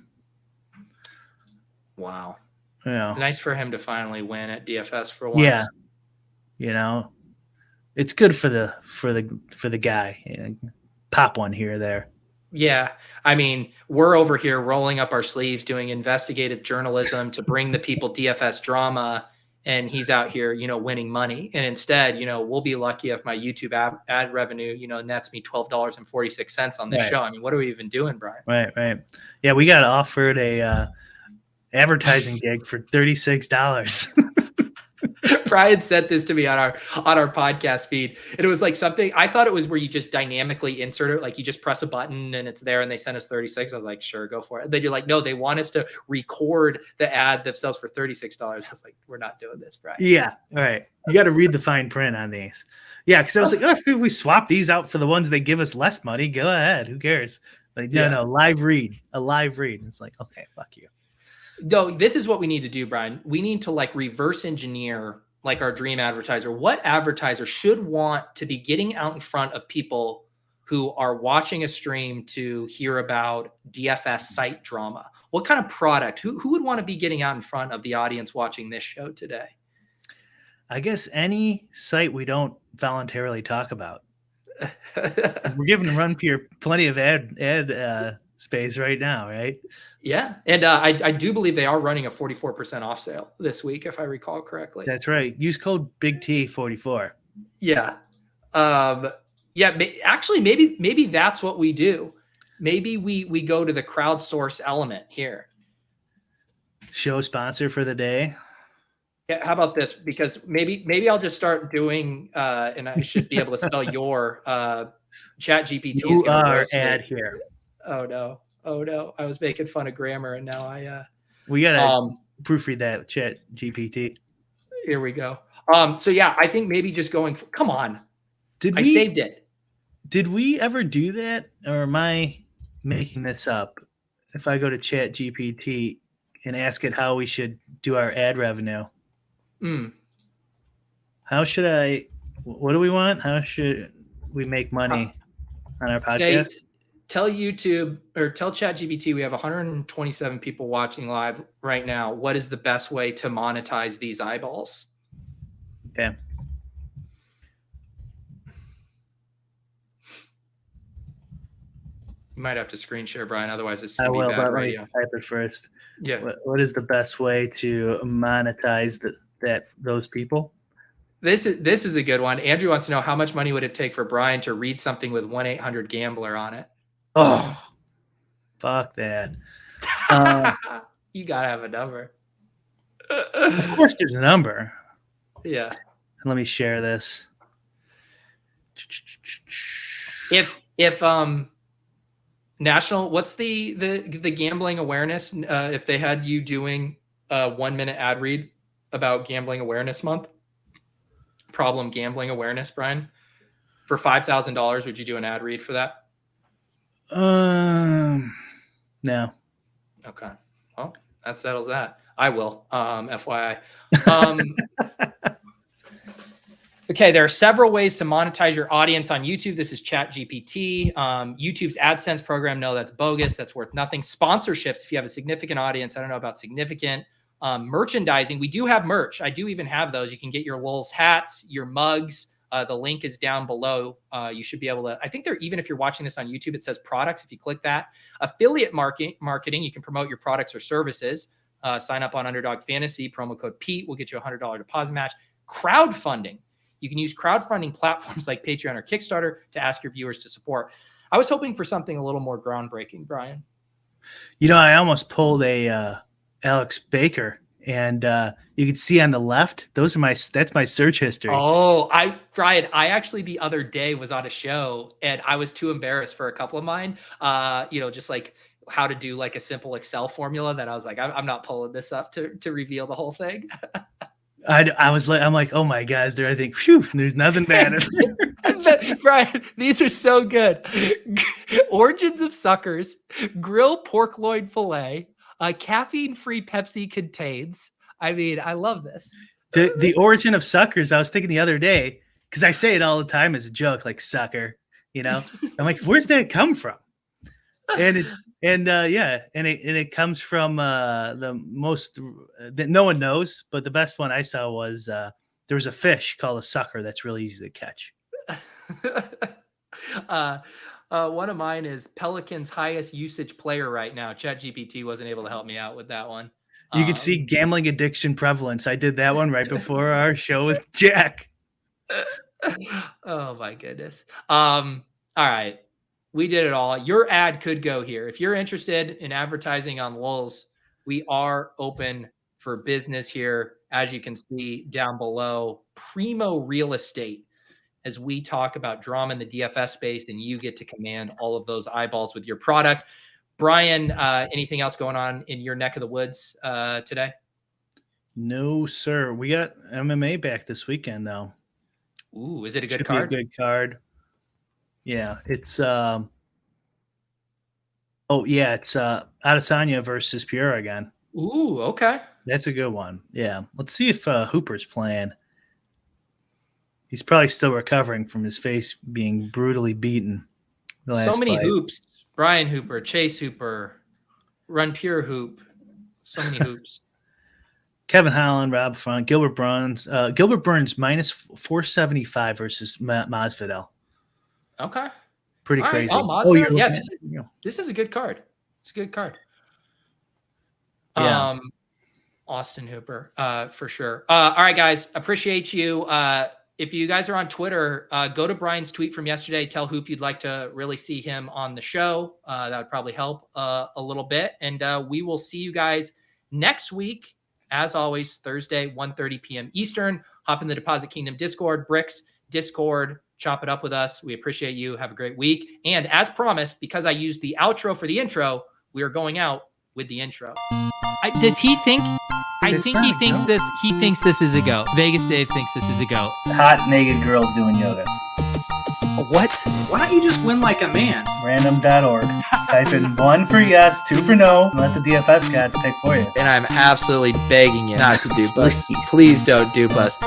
Wow. Yeah, Nice for him to finally win at DFS for yeah, once. it's good for the guy. Pop one here or there. Yeah. I mean, we're over here rolling up our sleeves doing investigative journalism to bring the people DFS drama, and he's out here, winning money. And instead, we'll be lucky if my YouTube ad revenue, nets me $12.46 on this Right. show. I mean, what are we even doing, Brian? Right. Yeah, we got offered a advertising gig for $36. Brian sent this to me on our podcast feed. And it was like something, I thought it was where you just dynamically insert it, like you just press a button and it's there, and they sent us 36. I was like, sure, go for it. And then you're like, no, they want us to record the ad themselves for $36. I was like, we're not doing this, Brian. Yeah, all right. You got to read the fine print on these. Yeah, because I was like, if we swap these out for the ones they give us less money, go ahead. Who cares? Like, no, live read. A live read. And it's like, okay, fuck you. No, this is what we need to do, Brian. We need to reverse engineer our dream advertiser. What advertiser should want to be getting out in front of people who are watching a stream to hear about DFS site drama? What kind of product? Who would want to be getting out in front of the audience watching this show today? I guess any site we don't voluntarily talk about. We're giving the Run Peer plenty of ad space right now, right? Yeah. And I do believe they are running a 44% off sale this week, if I recall correctly. That's right. Use code BIGT44. Yeah. Actually, maybe that's what we do. Maybe we go to the crowdsource element here. Show sponsor for the day. Yeah, how about this? Because maybe I'll just start doing, and I should be able to spell your ChatGPT. You are ad here. Oh no! I was making fun of grammar, and now we gotta proofread that ChatGPT. Here we go. So yeah, I think maybe just going. Come on, I saved it. Did we ever do that, or am I making this up? If I go to ChatGPT and ask it how we should do our ad revenue. How should I? What do we want? How should we make money on our podcast? Tell YouTube or tell ChatGPT we have 127 people watching live right now. What is the best way to monetize these eyeballs? Okay. You might have to screen share, Brian. Otherwise, it's I will. bad But radio. let me type it first. Yeah. What is the best way to monetize those people? This is a good one. Andrew wants to know how much money would it take for Brian to read something with 1-800-GAMBLER on it? Oh, fuck that. You gotta have a number. Of course, there's a number. Yeah. Let me share this. If national, what's the gambling awareness? If they had you doing a 1-minute ad read about Gambling Awareness Month, problem gambling awareness, Brian, for $5,000, would you do an ad read for that? No. Okay. Well, that settles that. I will. FYI. Okay, there are several ways to monetize your audience on YouTube. This is ChatGPT. YouTube's AdSense program, no, that's bogus. That's worth nothing. Sponsorships, if you have a significant audience, I don't know about significant. Merchandising, we do have merch. I do even have those. You can get your Wolves hats, your mugs. The link is down below. You should be able to, I think even if you're watching this on YouTube, it says products. If you click that, affiliate marketing, you can promote your products or services. Sign up on Underdog Fantasy, promo code Pete will get you a $100 deposit match. Crowdfunding. You can use crowdfunding platforms like Patreon or Kickstarter to ask your viewers to support. I was hoping for something a little more groundbreaking, Brian. I almost pulled a Alex Baker, and you can see on the left, that's my search history. Oh, Brian, I actually the other day was on a show and I was too embarrassed for a couple of mine, just like how to do like a simple Excel formula that I was like, I'm not pulling this up to reveal the whole thing. I'm like, oh my God, I think, phew, there's nothing bad. Brian, these are so good. Origins of Suckers, grill pork loin fillet, Caffeine-free Pepsi contains. I mean, I love this. The origin of suckers, I was thinking the other day, because I say it all the time as a joke, like sucker, I'm like, where's that come from? And it comes from the most that no one knows, but the best one I saw was there was a fish called a sucker that's really easy to catch. One of mine is Pelican's highest usage player right now. ChatGPT wasn't able to help me out with that one. You could see gambling addiction prevalence. I did that one right before our show with Jack. Oh my goodness. All right. We did it all. Your ad could go here. If you're interested in advertising on Lulz, we are open for business here. As you can see down below, primo real estate, as we talk about drama in the DFS space, and you get to command all of those eyeballs with your product. Brian, anything else going on in your neck of the woods today? No, sir. We got MMA back this weekend, though. Ooh, is it a good card? Be a good card. Yeah, it's it's Adesanya versus Pure again. Ooh, okay. That's a good one. Yeah. Let's see if Hooper's playing. He's probably still recovering from his face being brutally beaten. So many hoops. Brian Hooper, Chase Hooper, Run Pure Hoop. So many hoops. Kevin Holland, Rob Font, Gilbert Burns. Gilbert Burns minus 475 versus Masvidal. Okay. Pretty crazy. Right. Masvidal. Yeah, this is a good card. It's a good card. Yeah. Austin Hooper, for sure. All right, guys. Appreciate you. If you guys are on Twitter, go to Brian's tweet from yesterday. Tell Hoop you'd like to really see him on the show. That would probably help a little bit. And we will see you guys next week. As always, Thursday, 1:30 p.m. Eastern. Hop in the Deposit Kingdom Discord, Bricks Discord. Chop it up with us. We appreciate you. Have a great week. And as promised, because I used the outro for the intro, we are going out with the intro. Does he think? I think he thinks this. He thinks this is a go. Vegas Dave thinks this is a go. Hot naked girls doing yoga. What? Why don't you just win like a man? Random.org. Type in 1 for yes, 2 for no. Let the DFS gods pick for you. And I'm absolutely begging you not to dupe us. Please don't dupe us.